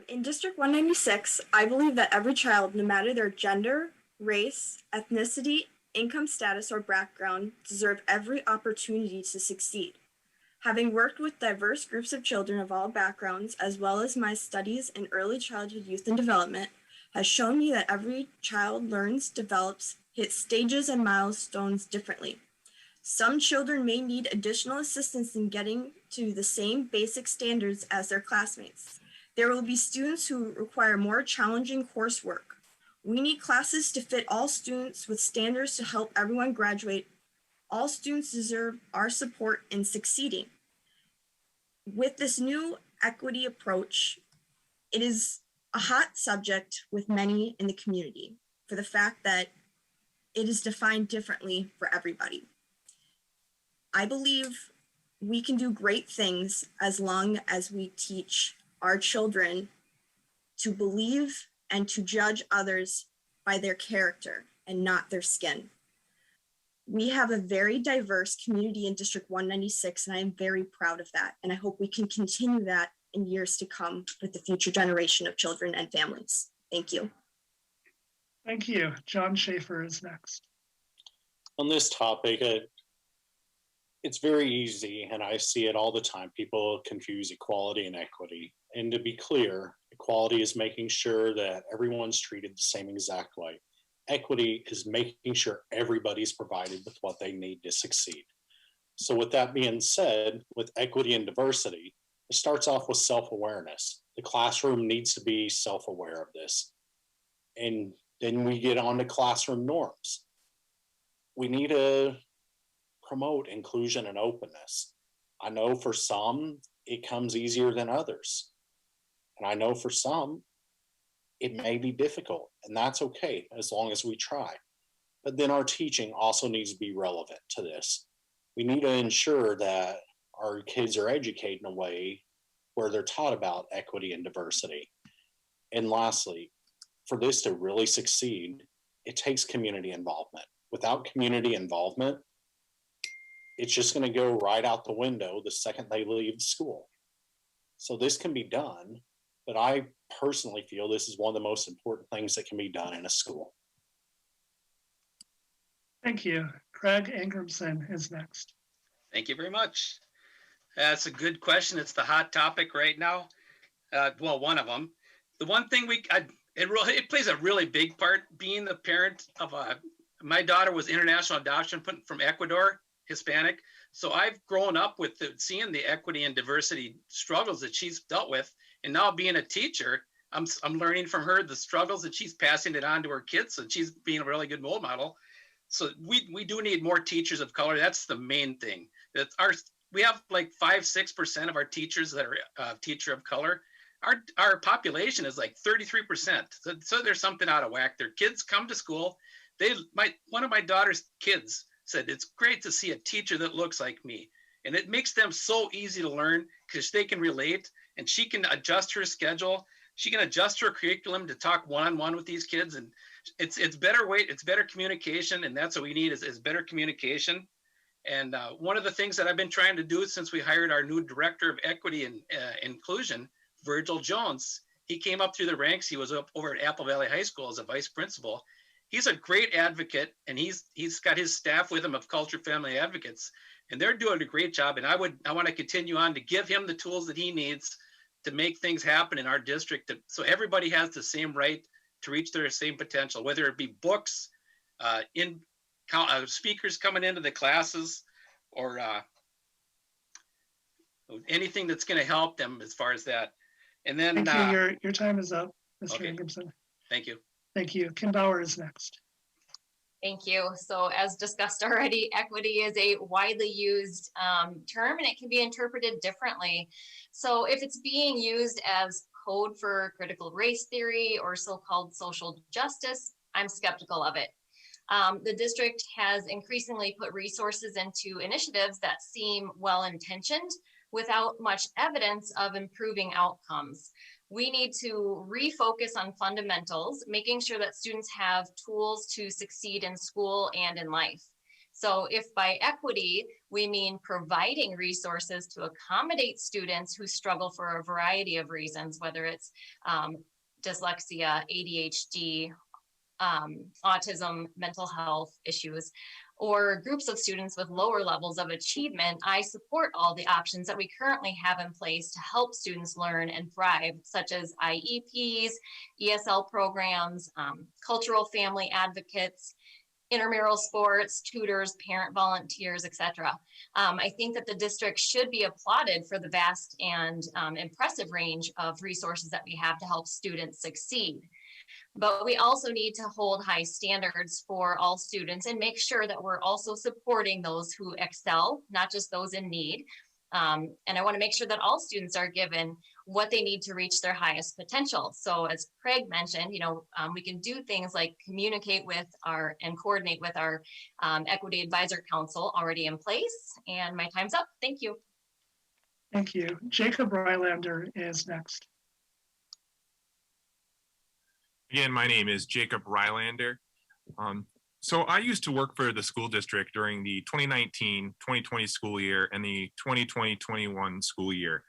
In District 196, I believe that every child, no matter their gender, race, ethnicity, income status, or background, deserve every opportunity to succeed. Having worked with diverse groups of children of all backgrounds, as well as my studies in early childhood youth and development, has shown me that every child learns, develops, hits stages and milestones differently. Some children may need additional assistance in getting to the same basic standards as their classmates. There will be students who require more challenging coursework. We need classes to fit all students with standards to help everyone graduate. All students deserve our support in succeeding. With this new equity approach, it is a hot subject with many in the community for the fact that it is defined differently for everybody. I believe we can do great things as long as we teach our children to believe and to judge others by their character and not their skin. We have a very diverse community in District 196, and I am very proud of that. And I hope we can continue that in years to come with the future generation of children and families. Thank you. Thank you. John Schaefer is next. On this topic, it's very easy, and I see it all the time. People confuse equality and equity. And to be clear, equality is making sure that everyone's treated the same exact way. Equity is making sure everybody's provided with what they need to succeed. So with that being said, with equity and diversity, it starts off with self-awareness. The classroom needs to be self-aware of this. And then we get on to classroom norms. We need to promote inclusion and openness. I know for some, it comes easier than others. And I know for some, it may be difficult, and that's okay as long as we try. But then our teaching also needs to be relevant to this. We need to ensure that our kids are educated in a way where they're taught about equity and diversity. And lastly, for this to really succeed, it takes community involvement. Without community involvement, it's just going to go right out the window the second they leave school. So this can be done, but I personally feel this is one of the most important things that can be done in a school. Thank you. Graig Angrimson is next. Thank you very much. That's a good question. It's the hot topic right now. Well, one of them. The one thing it plays a really big part. Being the parent of my daughter was international adoption from Ecuador, Hispanic. So I've grown up with seeing the equity and diversity struggles that she's dealt with. And now being a teacher, I'm learning from her the struggles that she's passing it on to her kids. And she's being a really good role model. So we do need more teachers of color. That's the main thing. We have like 5-6% of our teachers that are teacher of color. Our population is like 33%. So there's something out of whack. Their kids come to school. One of my daughter's kids said, it's great to see a teacher that looks like me. And it makes them so easy to learn because they can relate and she can adjust her schedule. She can adjust her curriculum to talk one-on-one with these kids. And it's better communication. And that's what we need is better communication. And one of the things that I've been trying to do since we hired our new director of equity and inclusion, Virgil Jones, he came up through the ranks. He was up over at Apple Valley High School as a vice principal. He's a great advocate, and he's got his staff with him of Culture Family Advocates, and they're doing a great job. And I want to continue on to give him the tools that he needs to make things happen in our district, so everybody has the same right to reach their same potential, whether it be books, speakers coming into the classes, or anything that's going to help them as far as that. And then thank you. Your time is up, Mr. Okay. Angrimson. Thank you. Thank you. Kim Bauer is next. Thank you. So as discussed already, equity is a widely used term and it can be interpreted differently. So if it's being used as code for critical race theory or so-called social justice, I'm skeptical of it. The district has increasingly put resources into initiatives that seem well-intentioned, without much evidence of improving outcomes. We need to refocus on fundamentals, making sure that students have tools to succeed in school and in life. So if by equity, we mean providing resources to accommodate students who struggle for a variety of reasons, whether it's dyslexia, ADHD, autism, mental health issues, or groups of students with lower levels of achievement, I support all the options that we currently have in place to help students learn and thrive, such as IEPs, ESL programs, cultural family advocates, intramural sports, tutors, parent volunteers, etc. I think that the district should be applauded for the vast and impressive range of resources that we have to help students succeed. But we also need to hold high standards for all students and make sure that we're also supporting those who excel, not just those in need. And I want to make sure that all students are given what they need to reach their highest potential. So as Craig mentioned, we can do things like communicate with and coordinate with our Equity Advisor Council already in place. And my time's up. Thank you. Thank you. Jacob Rylander is next. Again, my name is Jacob Rylander. So I used to work for the school district during the 2019-2020 school year and the 2020-21 school year.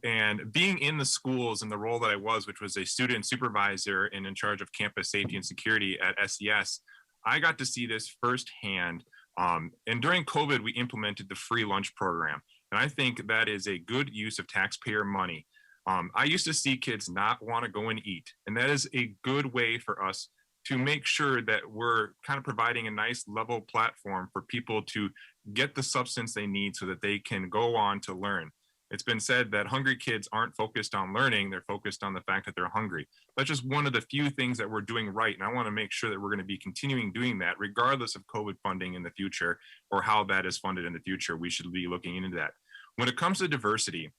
And being in the schools in the role that I was, which was a student supervisor and in charge of campus safety and security at SES, I got to see this firsthand. And during COVID, we implemented the free lunch program. And I think that is a good use of taxpayer money. I used to see kids not want to go and eat, and that is a good way for us to make sure that we're kind of providing a nice level platform for people to get the substance they need so that they can go on to learn. It's been said that hungry kids aren't focused on learning, they're focused on the fact that they're hungry. That's just one of the few things that we're doing right, and I want to make sure that we're going to be continuing doing that regardless of COVID funding in the future or how that is funded in the future. We should be looking into that. When it comes to diversity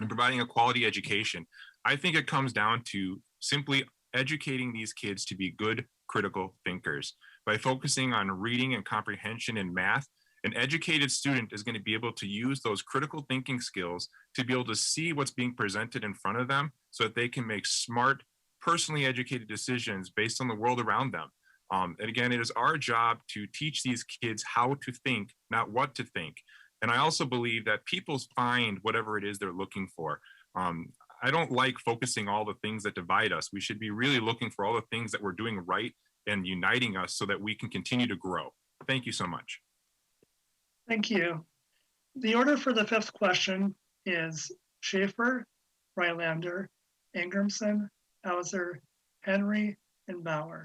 and providing a quality education, I think it comes down to simply educating these kids to be good critical thinkers. By focusing on reading and comprehension and math, an educated student is going to be able to use those critical thinking skills to be able to see what's being presented in front of them so that they can make smart, personally educated decisions based on the world around them. And again, it is our job to teach these kids how to think, not what to think. And I also believe that people find whatever it is they're looking for. I don't like focusing all the things that divide us. We should be really looking for all the things that we're doing right and uniting us so that we can continue to grow. Thank you so much. Thank you. The order for the fifth question is Schaefer, Rylander, Angrimson, Hauser, Henry, and Bauer.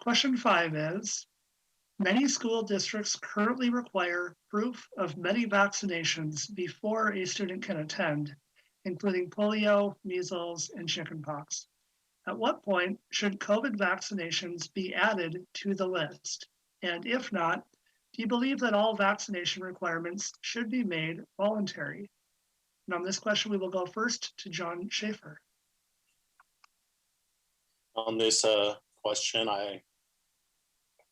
Question 5 is, many school districts currently require proof of many vaccinations before a student can attend, including polio, measles, and chickenpox. At what point should COVID vaccinations be added to the list? And if not, do you believe that all vaccination requirements should be made voluntary? And on this question, we will go first to John Schaefer. On this question, I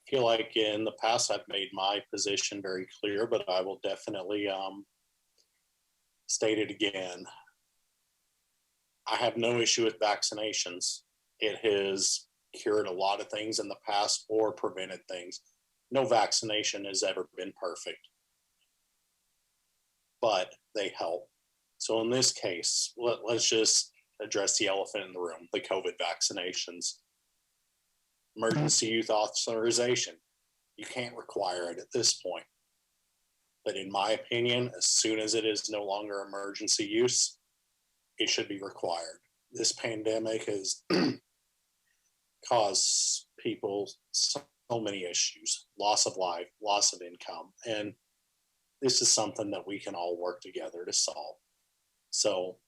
feel like in the past I've made my position very clear, but I will definitely state it again. I have no issue with vaccinations. It has cured a lot of things in the past or prevented things. No vaccination has ever been perfect, but they help. So in this case, let's just address the elephant in the room, the COVID vaccinations. Emergency use authorization. You can't require it at this point. But in my opinion, as soon as it is no longer emergency use, it should be required. This pandemic has caused people so many issues, loss of life, loss of income. And this is something that we can all work together to solve. So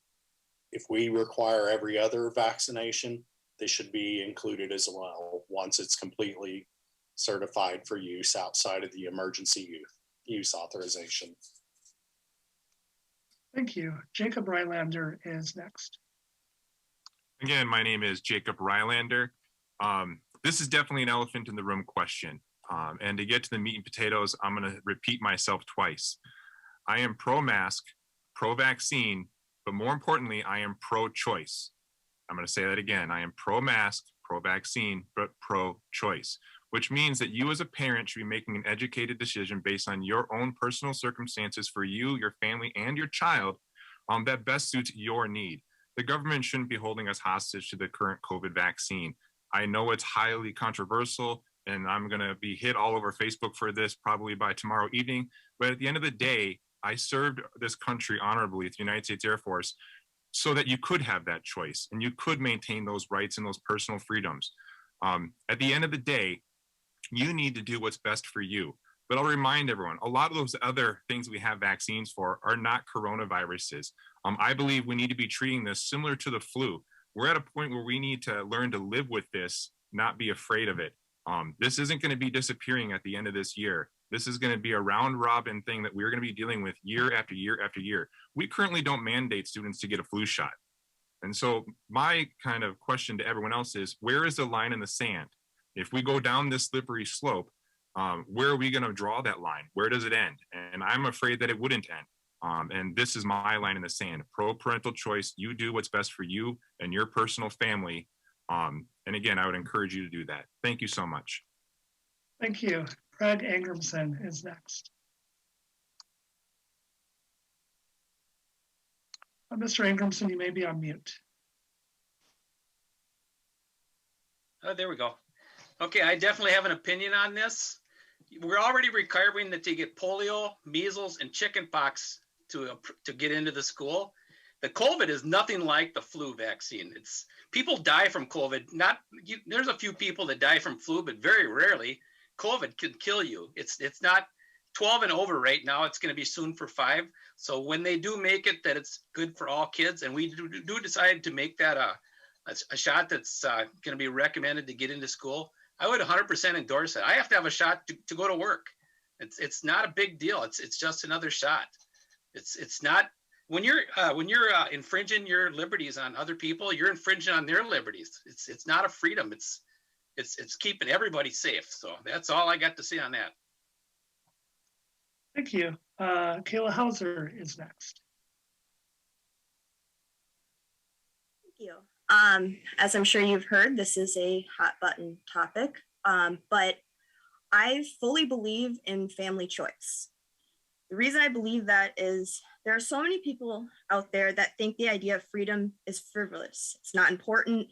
if we require every other vaccination, they should be included as well once it's completely certified for use outside of the emergency use authorization. Thank you. Jacob Rylander is next. Again, my name is Jacob Rylander. This is definitely an elephant in the room question. And to get to the meat and potatoes, I'm going to repeat myself twice. I am pro-mask, pro-vaccine, but more importantly, I am pro-choice. I'm going to say that again. I am pro-mask, pro-vaccine, but pro-choice, which means that you as a parent should be making an educated decision based on your own personal circumstances for you, your family, and your child that best suits your need. The government shouldn't be holding us hostage to the current COVID vaccine. I know it's highly controversial, and I'm going to be hit all over Facebook for this probably by tomorrow evening. But at the end of the day, I served this country honorably with the United States Air Force so that you could have that choice and you could maintain those rights and those personal freedoms. At the end of the day, you need to do what's best for you. But I'll remind everyone, a lot of those other things we have vaccines for are not coronaviruses. I believe we need to be treating this similar to the flu. We're at a point where we need to learn to live with this, not be afraid of it. This isn't going to be disappearing at the end of this year. This is going to be a round robin thing that we're going to be dealing with year after year after year. We currently don't mandate students to get a flu shot. And so my kind of question to everyone else is, where is the line in the sand? If we go down this slippery slope, where are we going to draw that line? Where does it end? And I'm afraid that it wouldn't end. And this is my line in the sand. Pro-parental choice. You do what's best for you and your personal family. And again, I would encourage you to do that. Thank you so much. Thank you. Graig Angrimson is next. Mr. Angrimson, you may be on mute. Oh, there we go. Okay, I definitely have an opinion on this. We're already requiring that they get polio, measles, and chickenpox to get into the school. The COVID is nothing like the flu vaccine. People die from COVID. There's a few people that die from flu, but very rarely. COVID can kill you. It's not 12 and over right now. It's going to be soon for 5. So when they do make it that it's good for all kids, and we do decide to make that a shot that's going to be recommended to get into school, I would 100% endorse it. I have to have a shot to go to work. It's not a big deal. It's just another shot. It's not when you're infringing your liberties on other people, you're infringing on their liberties. It's not a freedom. It's keeping everybody safe. So that's all I got to say on that. Thank you. Kayla Hauser is next. Thank you. As I'm sure you've heard, this is a hot button topic, but I fully believe in family choice. The reason I believe that is there are so many people out there that think the idea of freedom is frivolous. It's not important.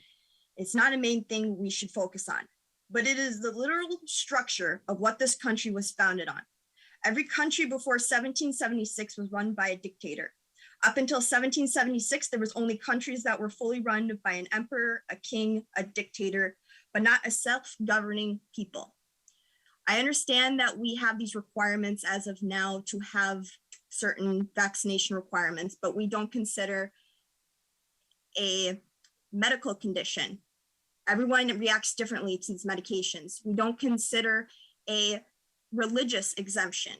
It's not a main thing we should focus on, but it is the literal structure of what this country was founded on. Every country before 1776 was run by a dictator. Up until 1776, there was only countries that were fully run by an emperor, a king, a dictator, but not a self-governing people. I understand that we have these requirements as of now to have certain vaccination requirements, but we don't consider a medical condition. Everyone reacts differently to these medications. We don't consider a religious exemption.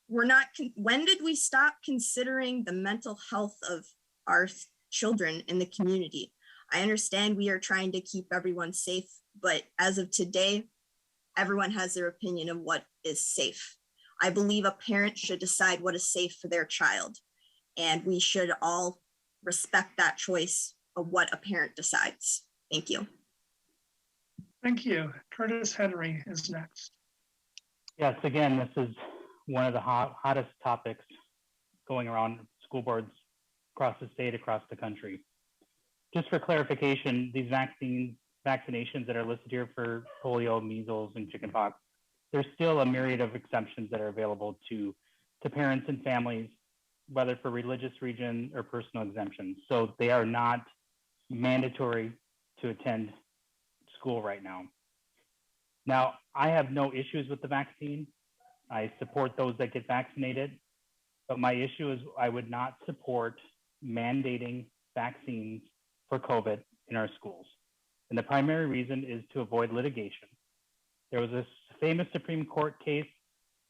When did we stop considering the mental health of our children in the community? I understand we are trying to keep everyone safe, but as of today, everyone has their opinion of what is safe. I believe a parent should decide what is safe for their child, and we should all respect that choice of what a parent decides. Thank you. Thank you. Curtis Henry is next. Yes, again, this is one of the hottest topics going around school boards across the state, across the country. Just for clarification, these vaccinations that are listed here for polio, measles, and chickenpox, there's still a myriad of exemptions that are available to parents and families, whether for religious region or personal exemptions. So they are not mandatory to attend school right now. Now, I have no issues with the vaccine. I support those that get vaccinated, but my issue is I would not support mandating vaccines for COVID in our schools. And the primary reason is to avoid litigation. There was a famous Supreme Court case,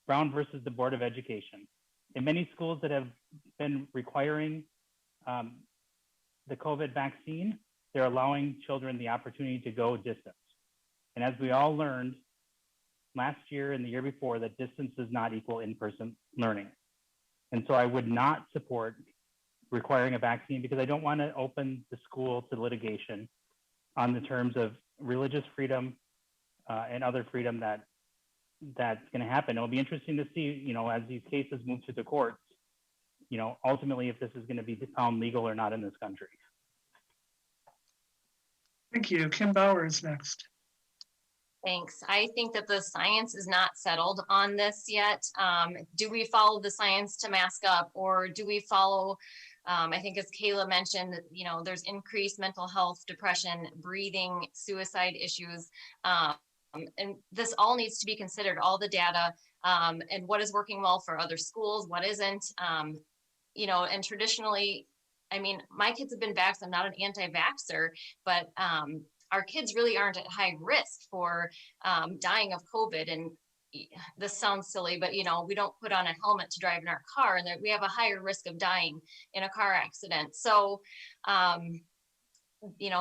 Brown versus the Board of Education. In many schools that have been requiring the COVID vaccine, they're allowing children the opportunity to go distance. And as we all learned last year and the year before, that distance does not equal in-person learning. And so I would not support requiring a vaccine because I don't want to open the school to litigation on the terms of religious freedom and other freedom that's going to happen. It'll be interesting to see, as these cases move to the courts, ultimately if this is going to be found legal or not in this country. Thank you. Kim Bauer is next. Thanks. I think that the science is not settled on this yet. Do we follow the science to mask up, or do we follow, I think as Kayla mentioned, there's increased mental health, depression, breathing, suicide issues. And this all needs to be considered, all the data, and what is working well for other schools, what isn't, and traditionally, I mean, my kids have been vaxxed. I'm not an anti-vaxxer, but our kids really aren't at high risk for dying of COVID. And this sounds silly, but we don't put on a helmet to drive in our car, and that we have a higher risk of dying in a car accident. So,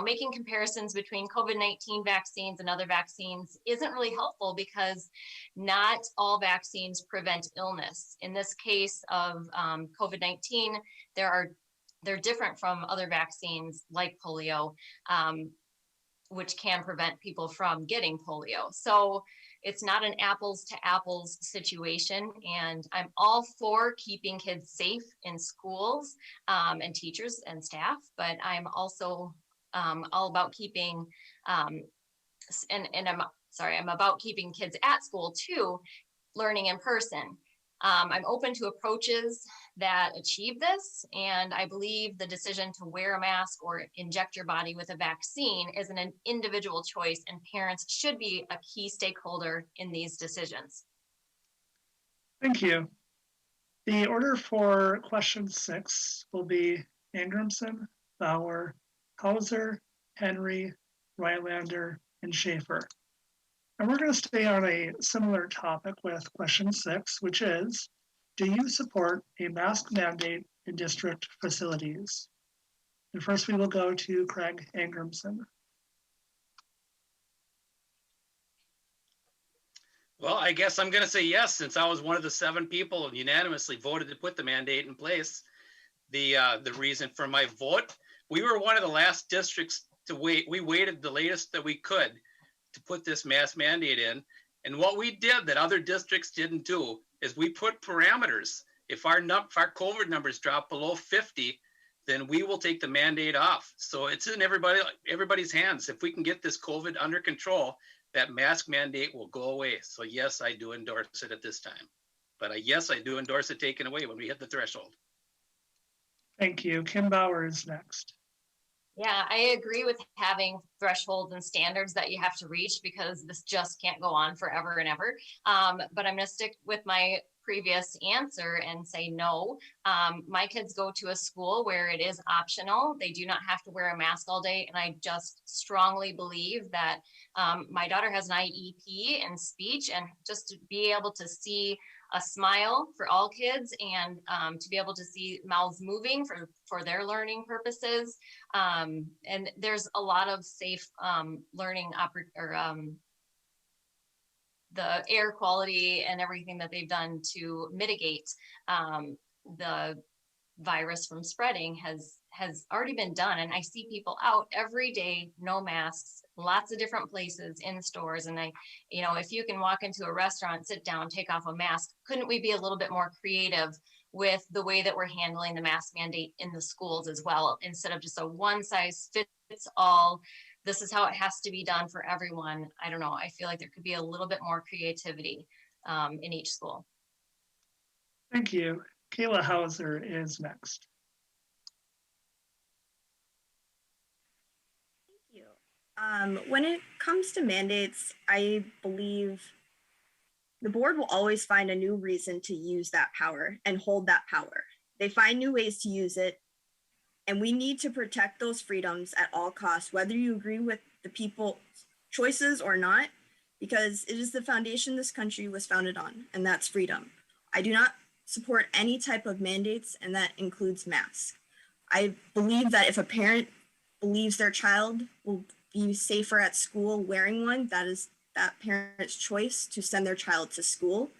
making comparisons between COVID-19 vaccines and other vaccines isn't really helpful because not all vaccines prevent illness. In this case of COVID-19, they're different from other vaccines like polio, which can prevent people from getting polio. So it's not an apples to apples situation. And I'm all for keeping kids safe in schools and teachers and staff, but I'm also all about keeping, I'm about keeping kids at school too, learning in person. I'm open to approaches that achieve this, and I believe the decision to wear a mask or inject your body with a vaccine is an individual choice, and parents should be a key stakeholder in these decisions. Thank you. The order for question 6 will be Angrimson, Bauer, Hauser, Henry, Rylander, and Schaefer. And we're going to stay on a similar topic with question 6, which is, do you support a mask mandate in district facilities? And first we will go to Graig Angrimson. Well, I guess I'm going to say yes, since I was one of the 7 people who unanimously voted to put the mandate in place. The reason for my vote, we were one of the last districts to wait. We waited the latest that we could to put this mask mandate in. And what we did that other districts didn't do is we put parameters. If our COVID numbers drop below 50, then we will take the mandate off. So it's in everybody's hands. If we can get this COVID under control, that mask mandate will go away. So yes, I do endorse it at this time. But yes, I do endorse it taken away when we hit the threshold. Thank you. Kim Bauer is next. Yeah, I agree with having thresholds and standards that you have to reach, because this just can't go on forever and ever. But I'm going to stick with my previous answer and say no. My kids go to a school where it is optional. They do not have to wear a mask all day. And I just strongly believe that my daughter has an IEP in speech, and just to be able to see a smile for all kids, and to be able to see mouths moving for their learning purposes. And there's a lot of safe learning the air quality and everything that they've done to mitigate the virus from spreading has already been done. And I see people out every day, no masks, lots of different places in stores. And if you can walk into a restaurant, sit down, take off a mask, couldn't we be a little bit more creative with the way that we're handling the mask mandate in the schools as well, instead of just a one size fits all, this is how it has to be done for everyone? I don't know. I feel like there could be a little bit more creativity in each school. Thank you. Kayla Hauser is next. Thank you. When it comes to mandates, I believe the board will always find a new reason to use that power and hold that power. They find new ways to use it, and we need to protect those freedoms at all costs, whether you agree with the people's choices or not, because it is the foundation this country was founded on, and that's freedom. I do not support any type of mandates, and that includes masks. I believe that if a parent believes their child will be safer at school wearing one, that is that parent's choice to send their child to school.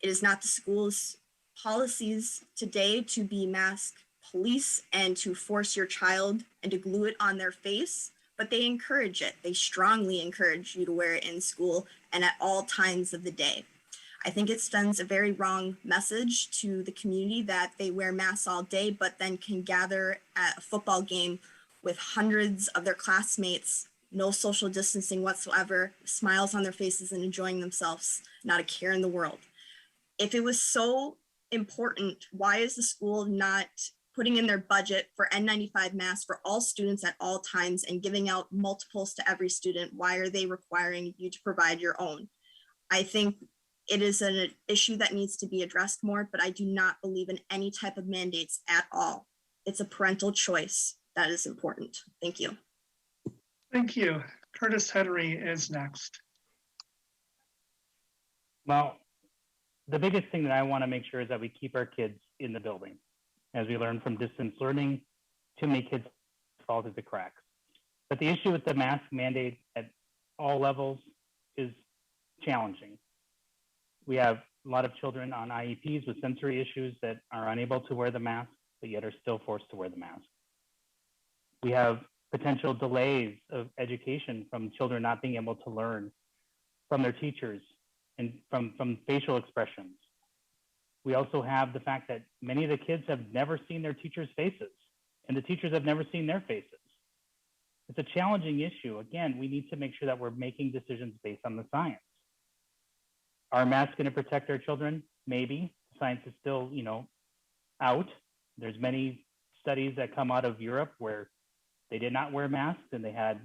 It is not the school's policies today to be mask police and to force your child and to glue it on their face, but they encourage it. They strongly encourage you to wear it in school and at all times of the day. I think it sends a very wrong message to the community that they wear masks all day, but then can gather at a football game with hundreds of their classmates, no social distancing whatsoever, smiles on their faces and enjoying themselves, not a care in the world. If it was so important, why is the school not putting in their budget for N95 masks for all students at all times and giving out multiples to every student? Why are they requiring you to provide your own? I think it is an issue that needs to be addressed more, but I do not believe in any type of mandates at all. It's a parental choice that is important. Thank you. Thank you. Curtis Henry is next. Well, the biggest thing that I want to make sure is that we keep our kids in the building. As we learn from distance learning, too many kids fall through the cracks. But the issue with the mask mandate at all levels is challenging. We have a lot of children on IEPs with sensory issues that are unable to wear the mask, but yet are still forced to wear the mask. We have potential delays of education from children not being able to learn from their teachers and from facial expressions. We also have the fact that many of the kids have never seen their teachers' faces, and the teachers have never seen their faces. It's a challenging issue. Again, we need to make sure that we're making decisions based on the science. Are masks going to protect our children? Maybe. Science is still, out. There's many studies that come out of Europe where they did not wear masks and they had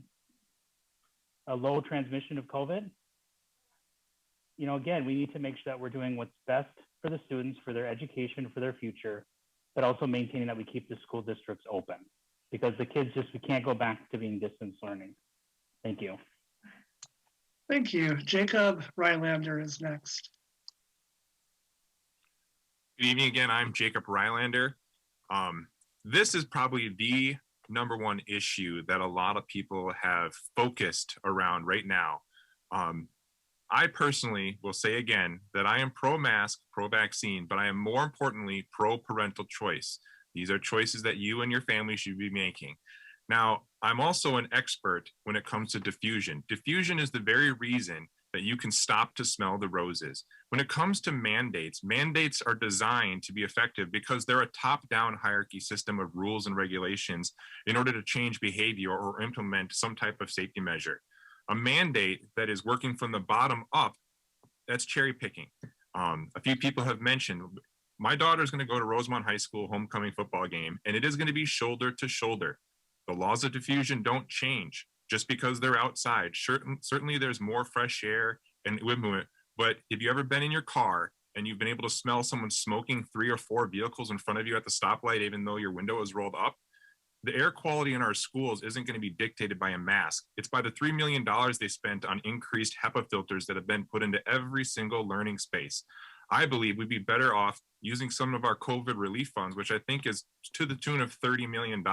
a low transmission of COVID. Again, we need to make sure that we're doing what's best for the students, for their education, for their future, but also maintaining that we keep the school districts open because the kids we can't go back to being distance learning. Thank you. Thank you. Jacob Rylander is next. Good evening again. I'm Jacob Rylander. This is probably the number one issue that a lot of people have focused around right now. I personally will say again that I am pro-mask, pro-vaccine, but I am more importantly pro-parental choice. These are choices that you and your family should be making. Now, I'm also an expert when it comes to diffusion. Diffusion is the very reason that you can stop to smell the roses. When it comes to mandates, mandates are designed to be effective because they're a top-down hierarchy system of rules and regulations in order to change behavior or implement some type of safety measure. A mandate that is working from the bottom up, that's cherry picking. A few people have mentioned, my daughter's going to go to Rosemont High School homecoming football game, and it is going to be shoulder to shoulder. The laws of diffusion don't change just because they're outside. Certainly there's more fresh air and movement, but have you ever been in your car and you've been able to smell someone smoking 3 or 4 vehicles in front of you at the stoplight, even though your window is rolled up? The air quality in our schools isn't going to be dictated by a mask. It's by the $3 million they spent on increased HEPA filters that have been put into every single learning space. I believe we'd be better off using some of our COVID relief funds, which I think is to the tune of $30 million,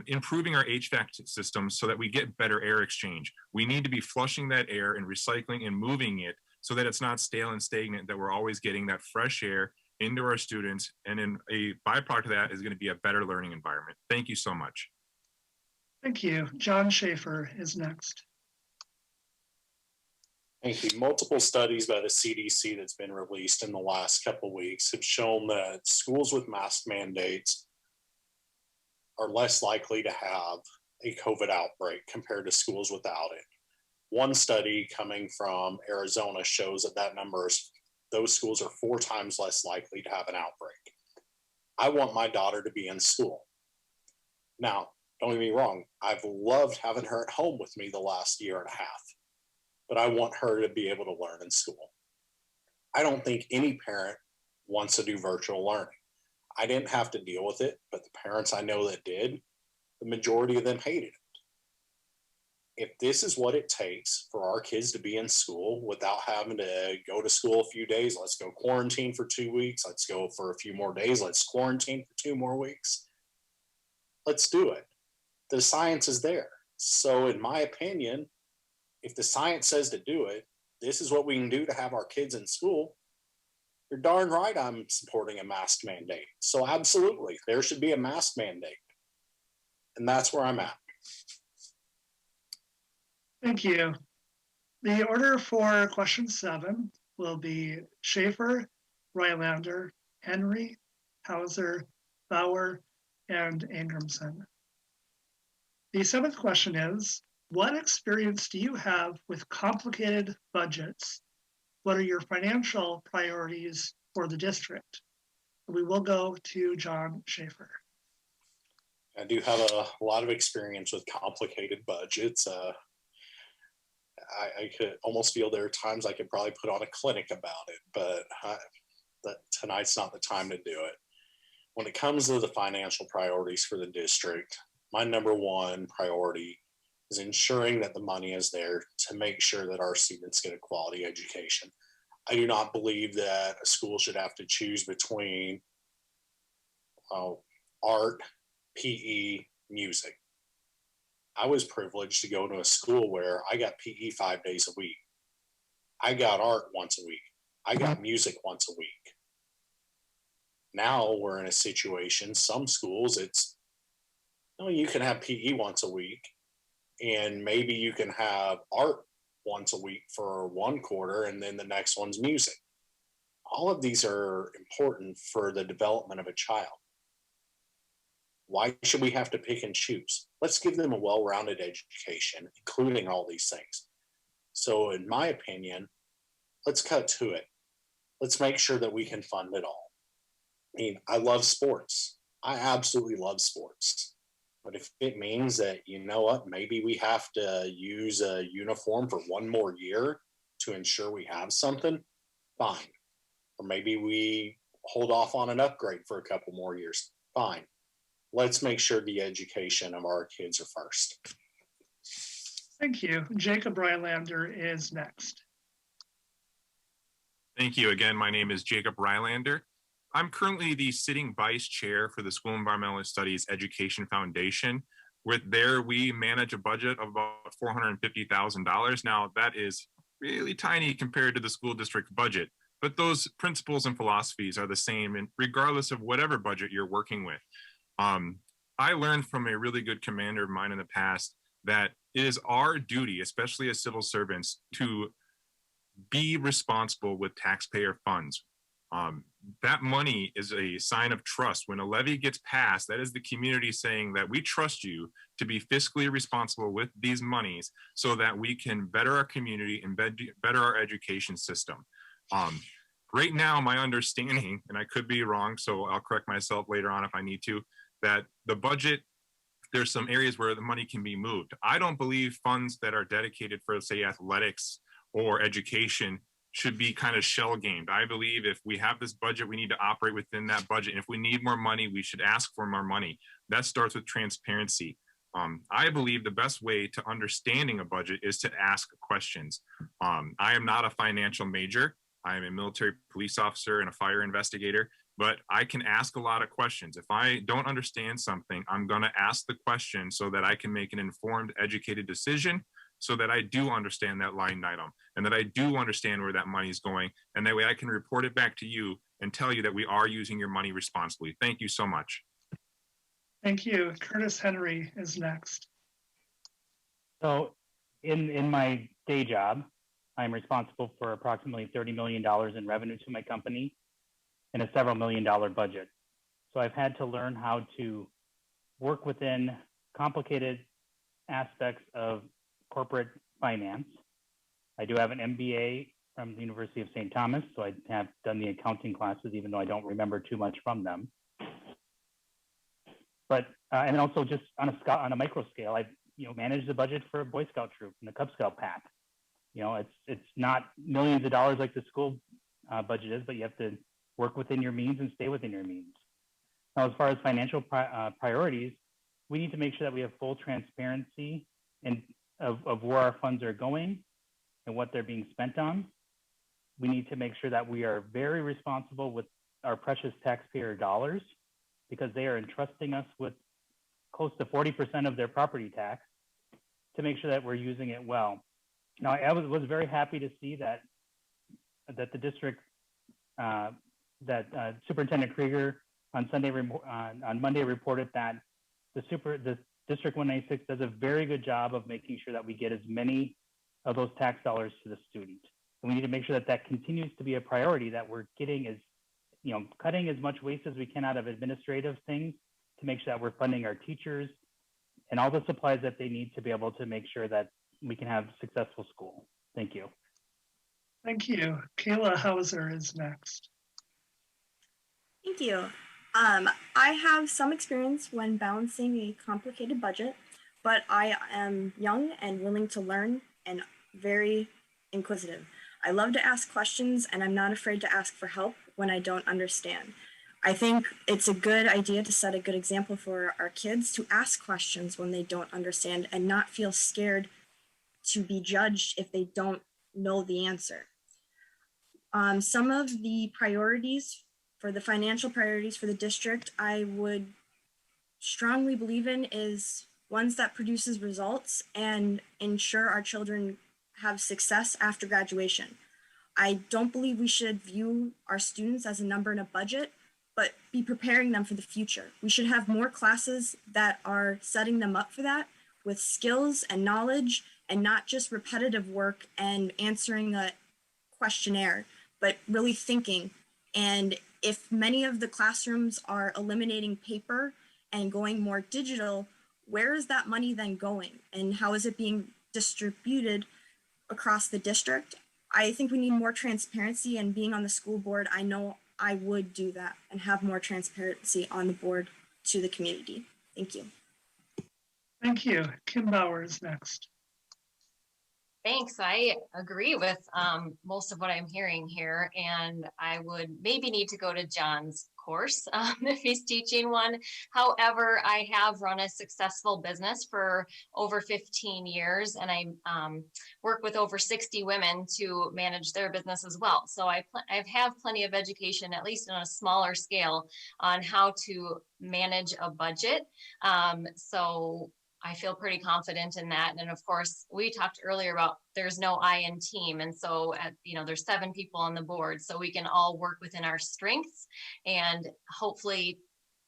improving our HVAC systems so that we get better air exchange. We need to be flushing that air and recycling and moving it so that it's not stale and stagnant, that we're always getting that fresh air into our students. And then a byproduct of that is going to be a better learning environment. Thank you so much. Thank you. John Schaefer is next. Thank you. Multiple studies by the CDC that's been released in the last couple of weeks have shown that schools with mask mandates are less likely to have a COVID outbreak compared to schools without it. One study coming from Arizona shows that those schools are 4 times less likely to have an outbreak. I want my daughter to be in school. Now, don't get me wrong, I've loved having her at home with me the last year and a half, but I want her to be able to learn in school. I don't think any parent wants to do virtual learning. I didn't have to deal with it, but the parents I know that did, the majority of them hated it. If this is what it takes for our kids to be in school without having to go to school a few days, let's go quarantine for 2 weeks. Let's go for a few more days. Let's quarantine for 2 more weeks. Let's do it. The science is there. So in my opinion, if the science says to do it, this is what we can do to have our kids in school. You're darn right I'm supporting a mask mandate. So absolutely, there should be a mask mandate. And that's where I'm at. Thank you. The order for question 7 will be Schaefer, Rylander, Henry, Hauser, Bauer, and Angrimson. The 7th question is, what experience do you have with complicated budgets? What are your financial priorities for the district? We will go to John Schaefer. I do have a lot of experience with complicated budgets. I could almost feel there are times I could probably put on a clinic about it, but tonight's not the time to do it. When it comes to the financial priorities for the district, my number one priority is ensuring that the money is there to make sure that our students get a quality education. I do not believe that a school should have to choose between art, PE, music. I was privileged to go to a school where I got PE 5 days a week. I got art once a week. I got music once a week. Now we're in a situation, some schools, you can have PE once a week, and maybe you can have art once a week for one quarter, and then the next one's music. All of these are important for the development of a child. Why should we have to pick and choose? Let's give them a well-rounded education, including all these things. So in my opinion, let's cut to it. Let's make sure that we can fund it all. I mean, I love sports. I absolutely love sports. But if it means that, maybe we have to use a uniform for one more year to ensure we have something, fine. Or maybe we hold off on an upgrade for a couple more years, fine. Let's make sure the education of our kids are first. Thank you. Jacob Rylander is next. Thank you again. My name is Jacob Rylander. I'm currently the sitting vice chair for the School Environmental Studies Education Foundation. We manage a budget of about $450,000. Now that is really tiny compared to the school district budget, but those principles and philosophies are the same, and regardless of whatever budget you're working with. I learned from a really good commander of mine in the past that it is our duty, especially as civil servants, to be responsible with taxpayer funds. That money is a sign of trust. When a levy gets passed, that is the community saying that we trust you to be fiscally responsible with these monies so that we can better our community and better our education system. Right now, my understanding, and I could be wrong, so I'll correct myself later on if I need to, that the budget, there's some areas where the money can be moved. I don't believe funds that are dedicated for, say, athletics or education should be kind of shell gamed. I believe if we have this budget, we need to operate within that budget. And if we need more money, we should ask for more money. That starts with transparency. I believe the best way to understanding a budget is to ask questions. I am not a financial major. I am a military police officer and a fire investigator, but I can ask a lot of questions. If I don't understand something, I'm gonna ask the question so that I can make an informed, educated decision, so that I do understand that line item and that I do understand where that money is going. And that way I can report it back to you and tell you that we are using your money responsibly. Thank you so much. Thank you. Curtis Henry is next. So in my day job, I'm responsible for approximately $30 million in revenue to my company and a several $million budget. So I've had to learn how to work within complicated aspects of corporate finance. I do have an MBA from the University of St. Thomas, so I have done the accounting classes, even though I don't remember too much from them. But and also just on a micro scale, I've managed the budget for a Boy Scout troop and the Cub Scout pack. It's not millions of dollars like the school budget is, but you have to work within your means and stay within your means. Now, as far as financial priorities, we need to make sure that we have full transparency and of where our funds are going and what they're being spent on. We need to make sure that we are very responsible with our precious taxpayer dollars, because they are entrusting us with close to 40% of their property tax to make sure that we're using it well. Now, I was very happy to see that the district Superintendent Krieger on Monday reported that the District 196 does a very good job of making sure that we get as many of those tax dollars to the student. And we need to make sure that that continues to be a priority, that we're getting cutting as much waste as we can out of administrative things to make sure that we're funding our teachers and all the supplies that they need to be able to make sure that we can have successful school. Thank you. Thank you. Kayla Hauser is next. Thank you. I have some experience when balancing a complicated budget, but I am young and willing to learn and very inquisitive. I love to ask questions and I'm not afraid to ask for help when I don't understand. I think it's a good idea to set a good example for our kids to ask questions when they don't understand and not feel scared to be judged if they don't know the answer. Some of the priorities for the financial priorities for the district I would strongly believe in is ones that produces results and ensure our children have success after graduation. I don't believe we should view our students as a number in a budget, but be preparing them for the future. We should have more classes that are setting them up for that with skills and knowledge and not just repetitive work and answering a questionnaire, but really thinking. And if many of the classrooms are eliminating paper and going more digital, where is that money then going? And how is it being distributed across the district? I think we need more transparency, and being on the school board, I know I would do that and have more transparency on the board to the community. Thank you. Thank you. Kim Bauer is next. Thanks. I agree with most of what I'm hearing here, and I would maybe need to go to John's course if he's teaching one. However, I have run a successful business for over 15 years, and I work with over 60 women to manage their business as well. So I have plenty of education, at least on a smaller scale, on how to manage a budget. So I feel pretty confident in that. And of course, we talked earlier about there's no I in team. And so, there's 7 people on the board, so we can all work within our strengths and hopefully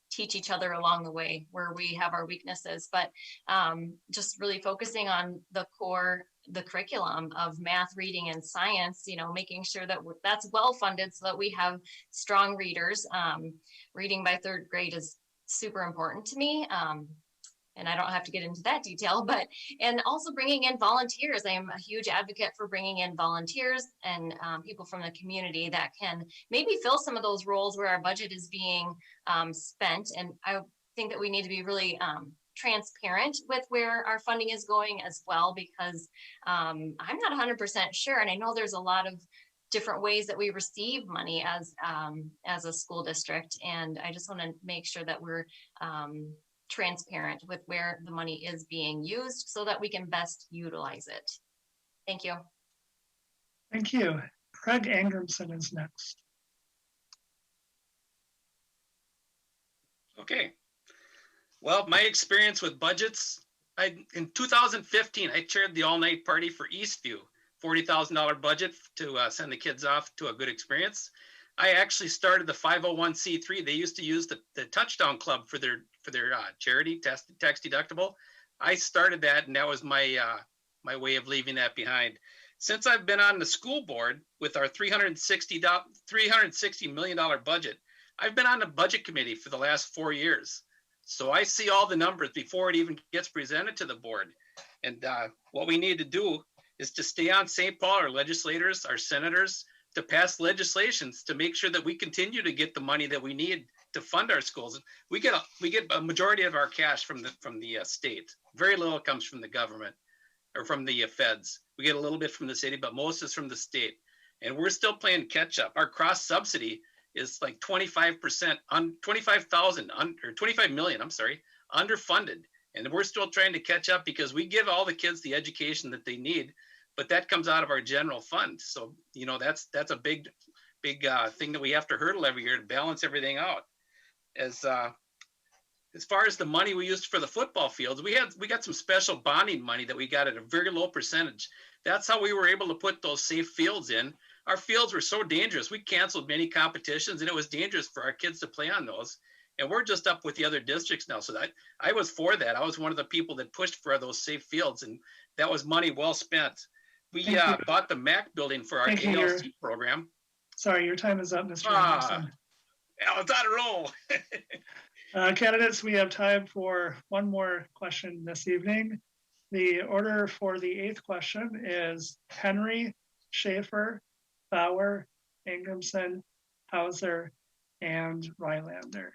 teach each other along the way where we have our weaknesses. But just really focusing on the curriculum of math, reading, and science, making sure that that's well funded so that we have strong readers. Reading by 3rd grade is super important to me. And I don't have to get into that detail, and also bringing in volunteers. I am a huge advocate for bringing in volunteers and people from the community that can maybe fill some of those roles where our budget is being spent. And I think that we need to be really transparent with where our funding is going as well, because I'm not 100% sure. And I know there's a lot of different ways that we receive money as a school district. And I just want to make sure that we're transparent with where the money is being used so that we can best utilize it. Thank you. Thank you. Graig Angrimson is next. Okay. Well, my experience with budgets, in 2015, I chaired the all-night party for Eastview, $40,000 budget to send the kids off to a good experience. I actually started the 501c3. They used to use the Touchdown Club for their charity tax deductible. I started that, and that was my way of leaving that behind. Since I've been on the school board with our $360 million budget, I've been on the budget committee for the last 4 years. So I see all the numbers before it even gets presented to the board. And what we need to do is to stay on St. Paul, our legislators, our senators, to pass legislations to make sure that we continue to get the money that we need to fund our schools. We get a majority of our cash from the state. Very little comes from the government or from the feds. We get a little bit from the city, but most is from the state. And we're still playing catch up. Our cross subsidy is like 25%, 25 million, underfunded. And we're still trying to catch up because we give all the kids the education that they need, but that comes out of our general fund. So, that's a big thing that we have to hurdle every year to balance everything out. As far as the money we used for the football fields, we got some special bonding money that we got at a very low percentage. That's how we were able to put those safe fields in. our fields were so dangerous. We canceled many competitions and it was dangerous for our kids to play on those. And we're just up with the other districts now. So that I was for that. I was one of the people that pushed for those safe fields, and that was money well spent. We bought the MAC building for our ALC program. Sorry, your time is up, Mr. Anderson. I was on a roll. Candidates, we have time for one more question this evening. The order for the 8th question is Henry, Schaefer, Bauer, Angrimson, Hauser, and Rylander.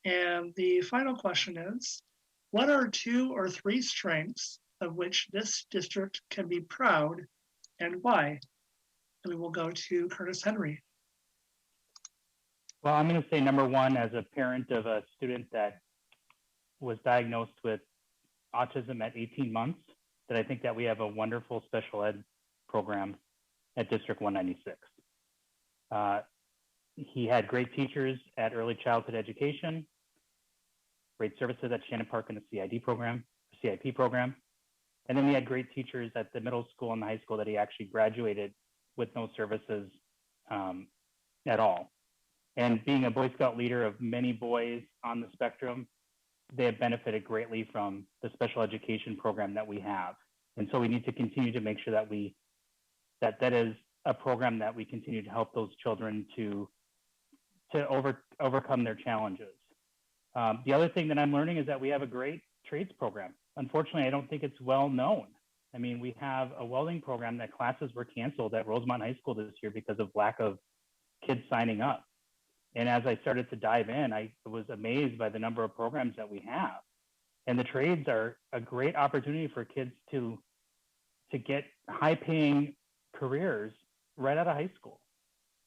And the final question is, what are 2 or 3 strengths of which this district can be proud and why? And we will go to Curtis Henry. Well, I'm going to say number one, as a parent of a student that was diagnosed with autism at 18 months, that I think that we have a wonderful special ed program at District 196. He had great teachers at early childhood education, great services at Shannon Park in the CIP program. And then we had great teachers at the middle school and the high school that he actually graduated with no services at all. And being a Boy Scout leader of many boys on the spectrum, they have benefited greatly from the special education program that we have. And so we need to continue to make sure that that is a program that we continue to help those children to overcome their challenges. The other thing that I'm learning is that we have a great trades program. Unfortunately, I don't think it's well known. I mean, we have a welding program that classes were canceled at Rosemont High School this year because of lack of kids signing up. And as I started to dive in, I was amazed by the number of programs that we have. And the trades are a great opportunity for kids to get high-paying careers right out of high school.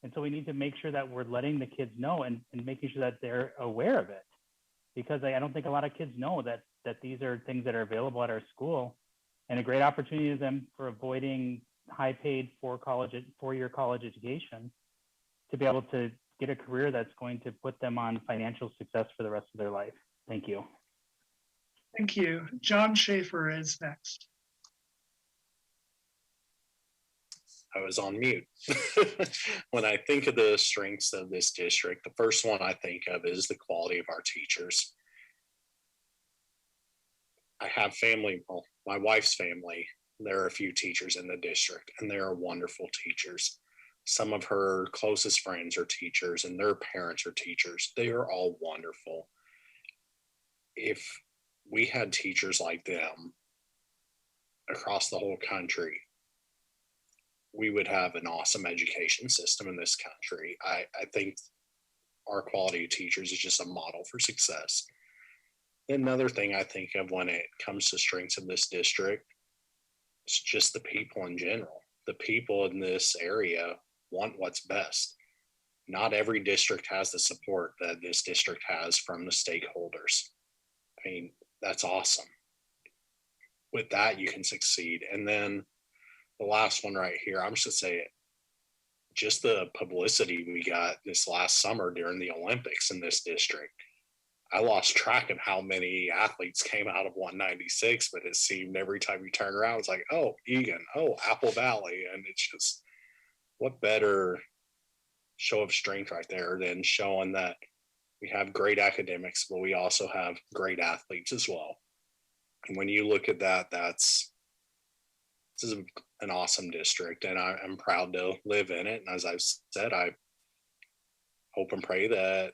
And so we need to make sure that we're letting the kids know and making sure that they're aware of it. Because I don't think a lot of kids know that these are things that are available at our school, and a great opportunity to them for avoiding high-paid four-year college education to be able to get a career that's going to put them on financial success for the rest of their life. Thank you. Thank you. John Schaefer is next. I was on mute. When I think of the strengths of this district, the first one I think of is the quality of our teachers. I have family, well, my wife's family, there are a few teachers in the district, and they are wonderful teachers. Some of her closest friends are teachers, and their parents are teachers. They are all wonderful. If we had teachers like them across the whole country, we would have an awesome education system in this country. I think our quality of teachers is just a model for success. Another thing I think of when it comes to strengths of this district, it's just the people in general. The people in this area want what's best. Not every district has the support that this district has from the stakeholders. I mean, that's awesome. With that, you can succeed. And then the last one right here, I'm just gonna say it. Just the publicity we got this last summer during the Olympics in this district. I lost track of how many athletes came out of 196, but it seemed every time you turn around, it's like, oh, Eagan, oh, Apple Valley. And it's just, what better show of strength right there than showing that we have great academics, but we also have great athletes as well. And when you look at that, this is an awesome district, and I'm proud to live in it. And as I've said, I hope and pray that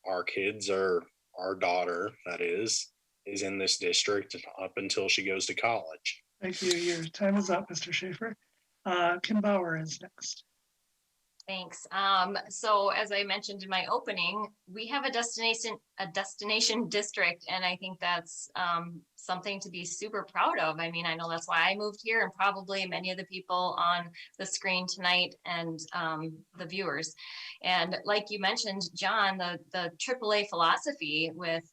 our kids, or our daughter, that is in this district up until she goes to college. Thank you. Your time is up, Mr. Schaefer. Kim Bauer is next. Thanks. So as I mentioned in my opening, we have a destination district, and I think that's something to be super proud of. I mean, I know that's why I moved here, and probably many of the people on the screen tonight and the viewers. And like you mentioned, John, the AAA philosophy with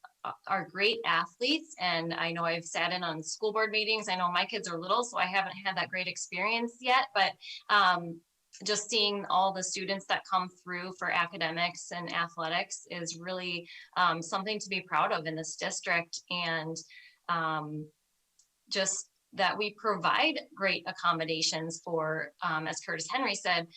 our great athletes, and I know I've sat in on school board meetings. I know my kids are little, so I haven't had that great experience yet, but just seeing all the students that come through for academics and athletics is really something to be proud of in this district. And just that we provide great accommodations for, as Curtis Henry said,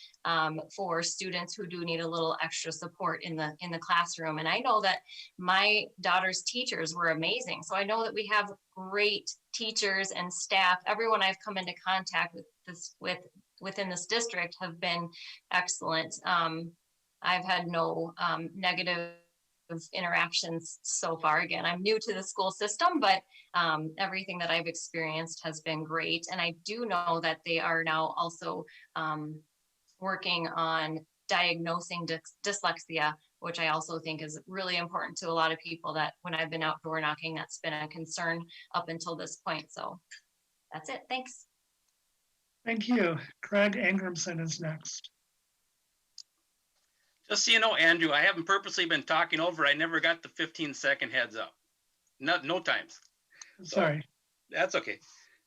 for students who do need a little extra support in the classroom. And I know that my daughter's teachers were amazing. So I know that we have great teachers and staff. Everyone I've come into contact within this district have been excellent. I've had no negative interactions so far. Again, I'm new to the school system, but everything that I've experienced has been great. And I do know that they are now also working on diagnosing dyslexia, which I also think is really important to a lot of people that when I've been out door knocking, that's been a concern up until this point. So that's it. Thanks. Thank you. Graig Angrimson is next. Just so you know, Andrew, I haven't purposely been talking over. I never got the 15-second heads up. No times. Sorry. So, that's okay.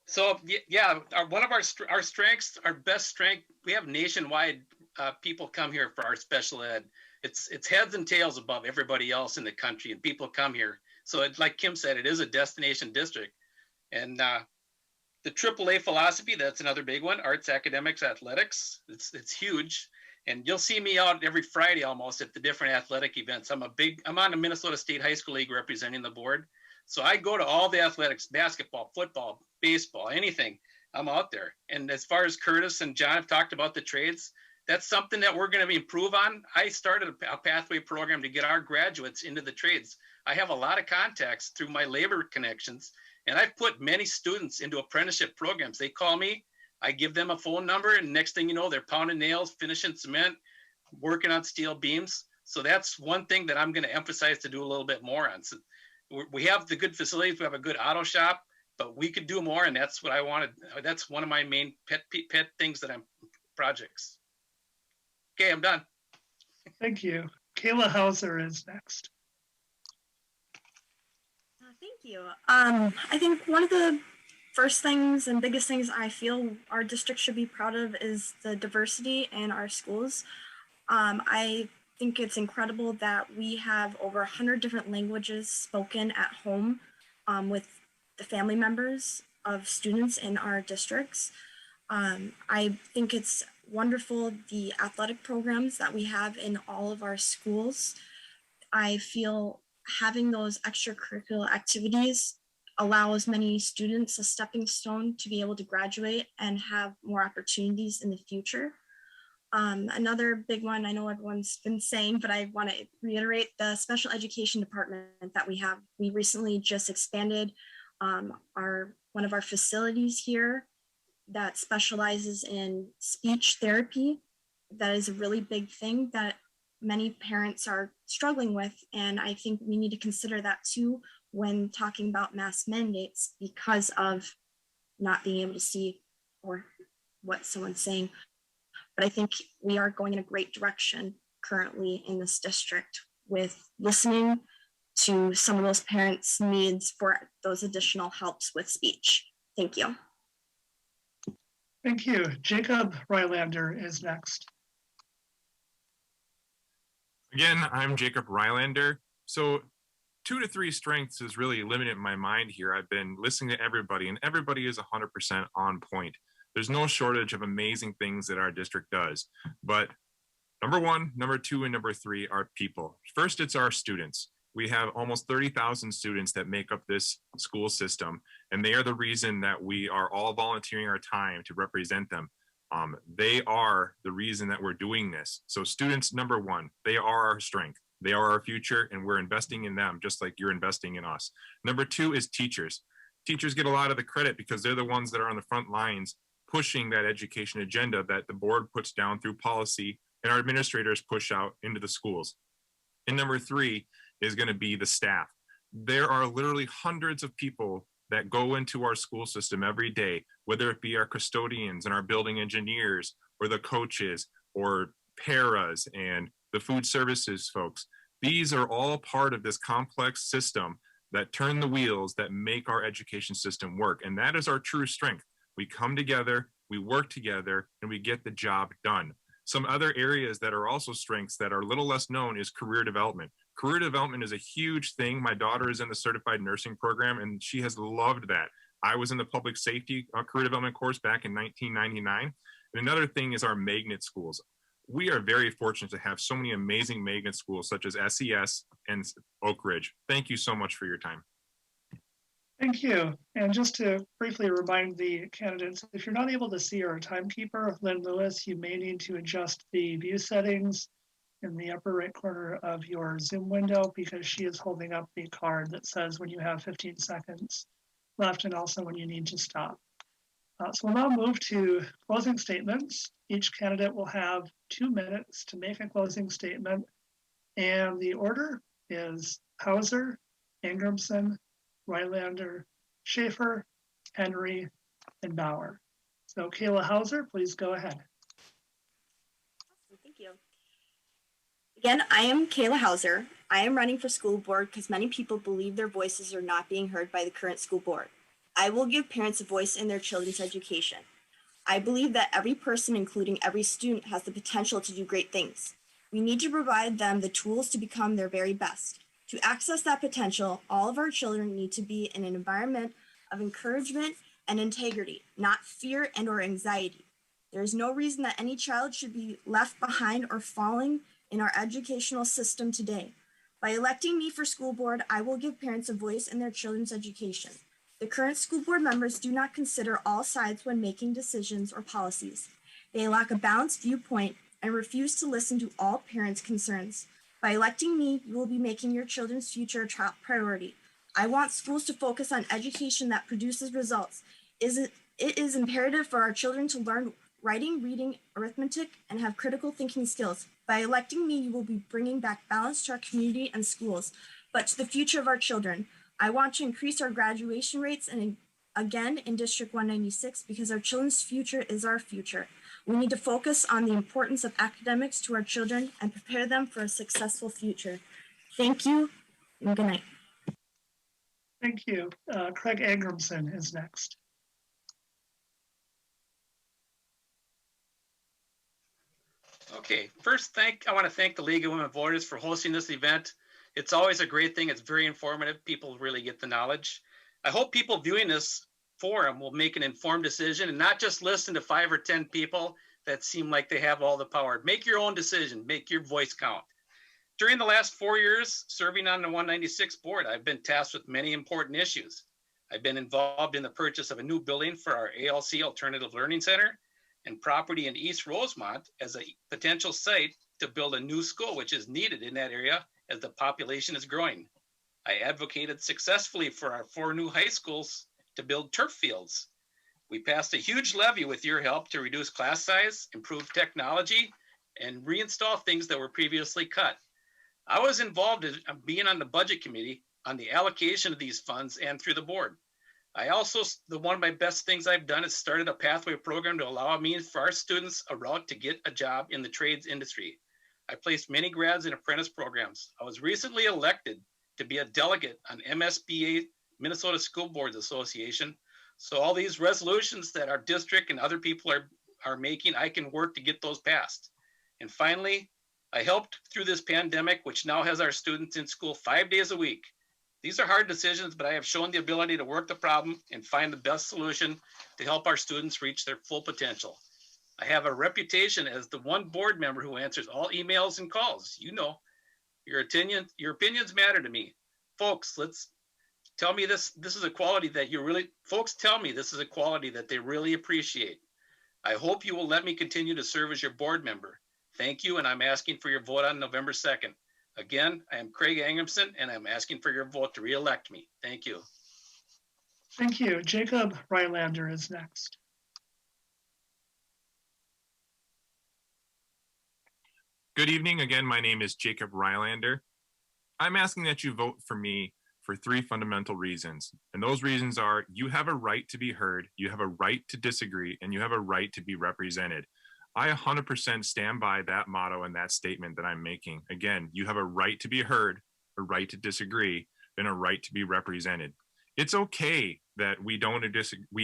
So yeah, one of our strengths, our best strength, we have nationwide people come here for our special ed. It's heads and tails above everybody else in the country, and people come here. So like Kim said, it is a destination district. And the AAA philosophy, that's another big one. Arts, academics, athletics. It's huge. And you'll see me out every Friday almost at the different athletic events. I'm on the Minnesota State High School League representing the board. So I go to all the athletics, basketball, football, baseball, anything. I'm out there. And as far as Curtis and John have talked about the trades, that's something that we're going to improve on. I started a pathway program to get our graduates into the trades. I have a lot of contacts through my labor connections, and I've put many students into apprenticeship programs. They call me, I give them a phone number, and next thing you know, they're pounding nails, finishing cement, working on steel beams. So that's one thing that I'm going to emphasize to do a little bit more on. So we have the good facilities, we have a good auto shop, but we could do more, and that's what I wanted. That's one of my main pet things that projects. Okay, I'm done. Thank you. Kayla Hauser is next. Thank you. I think one of the first things and biggest things I feel our district should be proud of is the diversity in our schools. I think it's incredible that we have over 100 different languages spoken at home with the family members of students in our districts. I think it's wonderful the athletic programs that we have in all of our schools. I feel having those extracurricular activities allows many students a stepping stone to be able to graduate and have more opportunities in the future. Another big one, I know everyone's been saying, but I want to reiterate the special education department that we have. We recently just expanded one of our facilities here that specializes in speech therapy. That is a really big thing that many parents are struggling with. And I think we need to consider that too when talking about mask mandates because of not being able to see or what someone's saying. But I think we are going in a great direction currently in this district with listening to some of those parents' needs for those additional helps with speech. Thank you. Thank you. Jacob Rylander is next. Again, I'm Jacob Rylander. So 2 to 3 strengths is really limited in my mind here. I've been listening to everybody, and everybody is 100% on point. There's no shortage of amazing things that our district does. But number 1, number 2, and number 3 are people. First, it's our students. We have almost 30,000 students that make up this school system, and they are the reason that we are all volunteering our time to represent them. They are the reason that we're doing this. So students, number 1, they are our strength. They are our future, and we're investing in them just like you're investing in us. Number 2 is teachers. Teachers get a lot of the credit because they're the ones that are on the front lines pushing that education agenda that the board puts down through policy and our administrators push out into the schools. And number 3 is going to be the staff. There are literally hundreds of people that go into our school system every day, whether it be our custodians and our building engineers or the coaches or paras and the food services folks. These are all part of this complex system that turn the wheels that make our education system work. And that is our true strength. We come together, we work together, and we get the job done. Some other areas that are also strengths that are a little less known is career development. Career development is a huge thing. My daughter is in the certified nursing program, and she has loved that. I was in the public safety career development course back in 1999. And another thing is our magnet schools. We are very fortunate to have so many amazing magnet schools such as SES and Oak Ridge. Thank you so much for your time. Thank you. And just to briefly remind the candidates, if you're not able to see our timekeeper, Lynn Lewis, you may need to adjust the view settings in the upper right corner of your Zoom window because she is holding up the card that says when you have 15 seconds left and also when you need to stop. So we'll now move to closing statements. Each candidate will have 2 minutes to make a closing statement. And the order is Hauser, Angrimson, Rylander, Schaefer, Henry, and Bauer. So Kayla Hauser, please go ahead. Awesome, thank you. Again, I am Kayla Hauser. I am running for school board because many people believe their voices are not being heard by the current school board. I will give parents a voice in their children's education. I believe that every person, including every student, has the potential to do great things. We need to provide them the tools to become their very best. To access that potential, all of our children need to be in an environment of encouragement and integrity, not fear and or anxiety. There is no reason that any child should be left behind or falling in our educational system today. By electing me for school board, I will give parents a voice in their children's education. The current school board members do not consider all sides when making decisions or policies. They lack a balanced viewpoint and refuse to listen to all parents' concerns. By electing me, you will be making your children's future a top priority. I want schools to focus on education that produces results. It is imperative for our children to learn writing, reading, arithmetic, and have critical thinking skills. By electing me, you will be bringing back balance to our community and schools, but to the future of our children. I want to increase our graduation rates and again in District 196 because our children's future is our future. We need to focus on the importance of academics to our children and prepare them for a successful future. Thank you and good night. Thank you. Graig Angrimson is next. Okay, first I want to thank the League of Women Voters for hosting this event. It's always a great thing. It's very informative. People really get the knowledge. I hope people viewing this forum will make an informed decision and not just listen to 5 or 10 people that seem like they have all the power. Make your own decision. Make your voice count. During the last 4 years serving on the 196 board, I've been tasked with many important issues. I've been involved in the purchase of a new building for our ALC Alternative Learning Center and property in East Rosemont as a potential site to build a new school, which is needed in that area as the population is growing. I advocated successfully for our 4 new high schools to build turf fields. We passed a huge levy with your help to reduce class size, improve technology, and reinstall things that were previously cut. I was involved in being on the budget committee on the allocation of these funds and through the board. One of my best things I've done is started a pathway program to allow me for our students a route to get a job in the trades industry. I placed many grads in apprentice programs. I was recently elected to be a delegate on MSBA, Minnesota School Boards Association. So all these resolutions that our district and other people are making, I can work to get those passed. And finally, I helped through this pandemic, which now has our students in school 5 days a week. These are hard decisions, but I have shown the ability to work the problem and find the best solution to help our students reach their full potential. I have a reputation as the one board member who answers all emails and calls. You know, your opinions matter to me. Folks, tell me this is a quality that tell me this is a quality that they really appreciate. I hope you will let me continue to serve as your board member. Thank you, and I'm asking for your vote on November 2nd. Again, I am Graig Angrimson, and I'm asking for your vote to re-elect me. Thank you. Thank you. Jacob Rylander is next. Good evening. Again, my name is Jacob Rylander. I'm asking that you vote for me for 3 fundamental reasons. And those reasons are you have a right to be heard, you have a right to disagree, and you have a right to be represented. I 100% stand by that motto and that statement that I'm making. Again, you have a right to be heard, a right to disagree, and a right to be represented. It's okay that we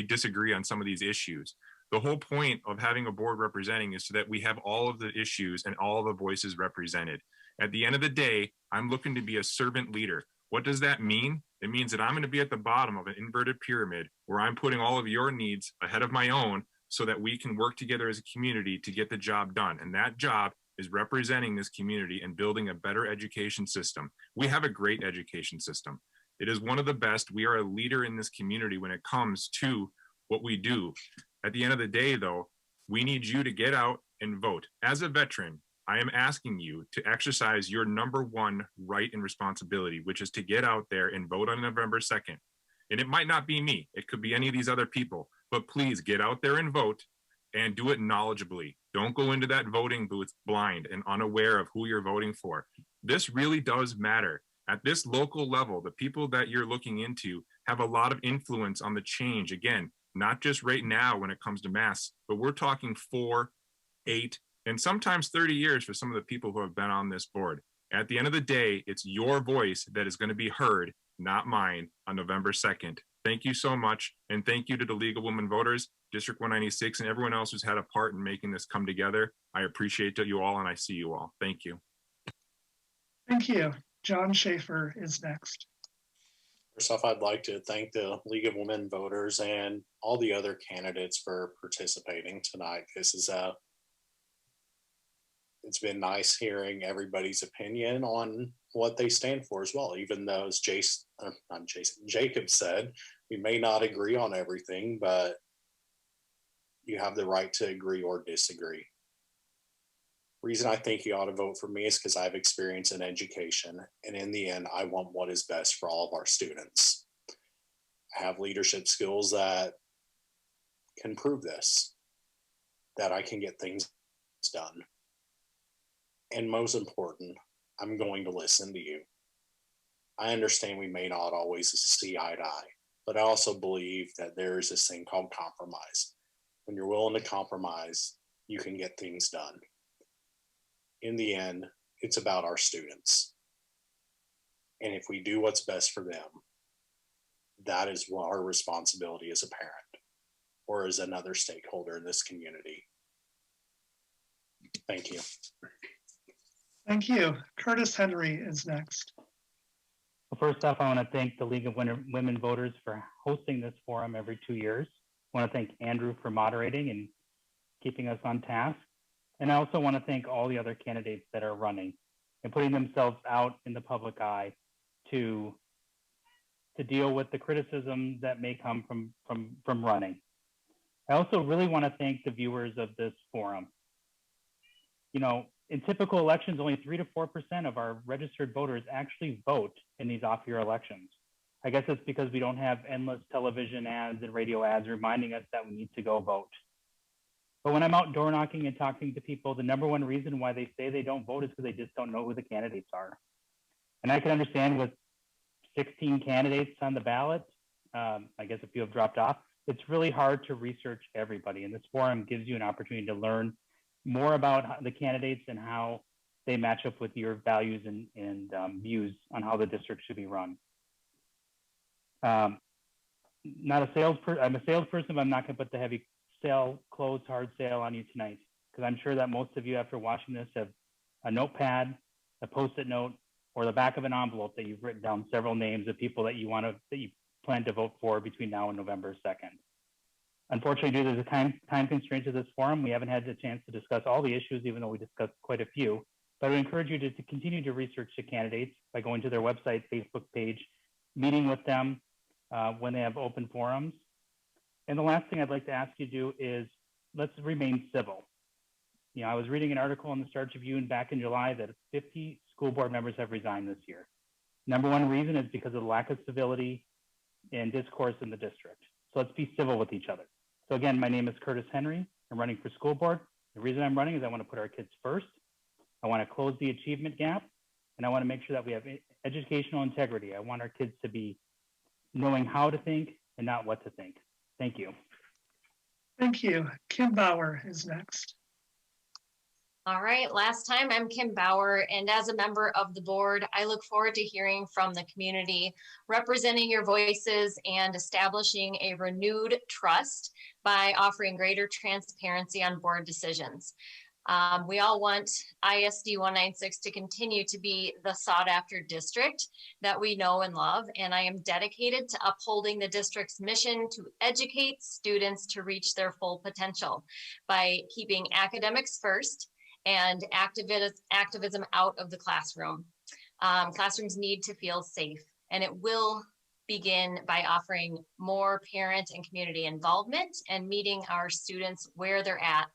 disagree on some of these issues. The whole point of having a board representing is so that we have all of the issues and all of the voices represented. At the end of the day, I'm looking to be a servant leader. What does that mean? It means that I'm going to be at the bottom of an inverted pyramid where I'm putting all of your needs ahead of my own so that we can work together as a community to get the job done. And that job is representing this community and building a better education system. We have a great education system. It is one of the best. We are a leader in this community when it comes to what we do. At the end of the day, though, we need you to get out and vote. As a veteran, I am asking you to exercise your number one right and responsibility, which is to get out there and vote on November 2nd. And it might not be me, it could be any of these other people, but please get out there and vote and do it knowledgeably. Don't go into that voting booth blind and unaware of who you're voting for. This really does matter. At this local level, the people that you're looking into have a lot of influence on the change. Again, not just right now when it comes to masks, but we're talking 4, 8, and sometimes 30 years for some of the people who have been on this board. At the end of the day, it's your voice that is going to be heard, not mine, on November 2nd. Thank you so much. And thank you to the League of Women Voters, District 196, and everyone else who's had a part in making this come together. I appreciate you all, and I see you all. Thank you. Thank you. John Schaefer is next. First off, I'd like to thank the League of Women Voters and all the other candidates for participating tonight. This is it's been nice hearing everybody's opinion on what they stand for as well, even though as Jacob said, we may not agree on everything, but you have the right to agree or disagree. Reason I think you ought to vote for me is because I have experience in education, and in the end, I want what is best for all of our students. I have leadership skills that can prove this, that I can get things done. And most important, I'm going to listen to you. I understand we may not always see eye to eye, but I also believe that there is this thing called compromise. When you're willing to compromise, you can get things done. In the end, it's about our students. And if we do what's best for them, that is our responsibility as a parent or as another stakeholder in this community. Thank you. Thank you. Curtis Henry is next. Well, first off, I want to thank the League of Women Voters for hosting this forum every 2 years. I want to thank Andrew for moderating and keeping us on task. And I also want to thank all the other candidates that are running and putting themselves out in the public eye to deal with the criticism that may come from running. I also really want to thank the viewers of this forum. You know, in typical elections, only 3 to 4% of our registered voters actually vote in these off-year elections. I guess it's because we don't have endless television ads and radio ads reminding us that we need to go vote. But when I'm out door knocking and talking to people, the number one reason why they say they don't vote is because they just don't know who the candidates are. And I can understand with 16 candidates on the ballot, I guess a few have dropped off, it's really hard to research everybody. And this forum gives you an opportunity to learn more about the candidates and how they match up with your values and views on how the district should be run. I'm a salesperson, but I'm not going to put the heavy hard sale on you tonight, because I'm sure that most of you, after watching this, have a notepad, a Post-it note, or the back of an envelope that you've written down several names of people that you plan to vote for between now and November 2nd. Unfortunately, due to the time constraints of this forum, we haven't had the chance to discuss all the issues, even though we discussed quite a few. But I would encourage you to continue to research the candidates by going to their website, Facebook page, meeting with them when they have open forums. And the last thing I'd like to ask you to do is let's remain civil. You know, I was reading an article in the Star Tribune back in July that 50 school board members have resigned this year. Number one reason is because of the lack of civility and discourse in the district. So let's be civil with each other. So again, my name is Curtis Henry. I'm running for school board. The reason I'm running is I want to put our kids first. I want to close the achievement gap, and I want to make sure that we have educational integrity. I want our kids to be knowing how to think and not what to think. Thank you. Thank you. Kim Bauer is next. All right, last time, I'm Kim Bauer, and as a member of the board, I look forward to hearing from the community, representing your voices and establishing a renewed trust by offering greater transparency on board decisions. We all want ISD 196 to continue to be the sought after district that we know and love. And I am dedicated to upholding the district's mission to educate students to reach their full potential by keeping academics first and activism out of the classroom. Classrooms need to feel safe, and it will begin by offering more parent and community involvement and meeting our students where they're at,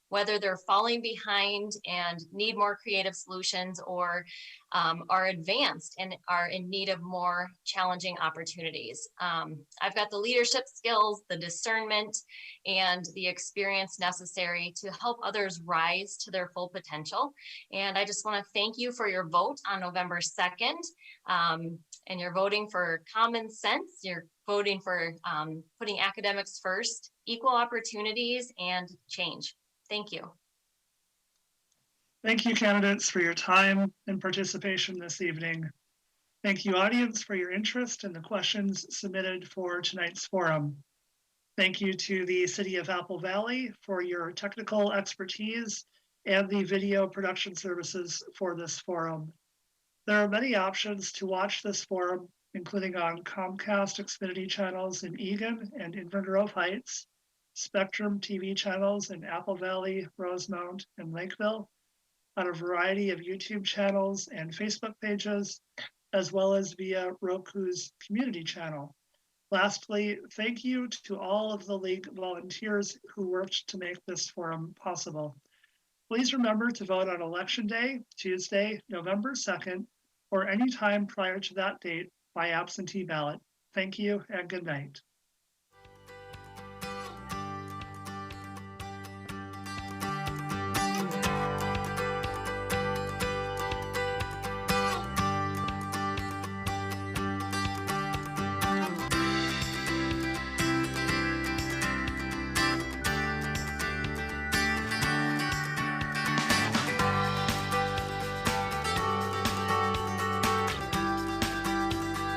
whether they're falling behind and need more creative solutions or are advanced and are in need of more challenging opportunities. I've got the leadership skills, the discernment, and the experience necessary to help others rise to their full potential. And I just want to thank you for your vote on November 2nd. And you're voting for common sense. You're voting for putting academics first, equal opportunities, and change. Thank you. Thank you, candidates, for your time and participation this evening. Thank you, audience, for your interest in the questions submitted for tonight's forum. Thank you to the City of Apple Valley for your technical expertise and the video production services for this forum. There are many options to watch this forum, including on Comcast Xfinity channels in Eagan and Inver Grove Heights, Spectrum TV channels in Apple Valley, Rosemount, and Lakeville, on a variety of YouTube channels and Facebook pages, as well as via Roku's community channel. Lastly, thank you to all of the League volunteers who worked to make this forum possible. Please remember to vote on Election Day, Tuesday, November 2nd, or any time prior to that date by absentee ballot. Thank you and good night.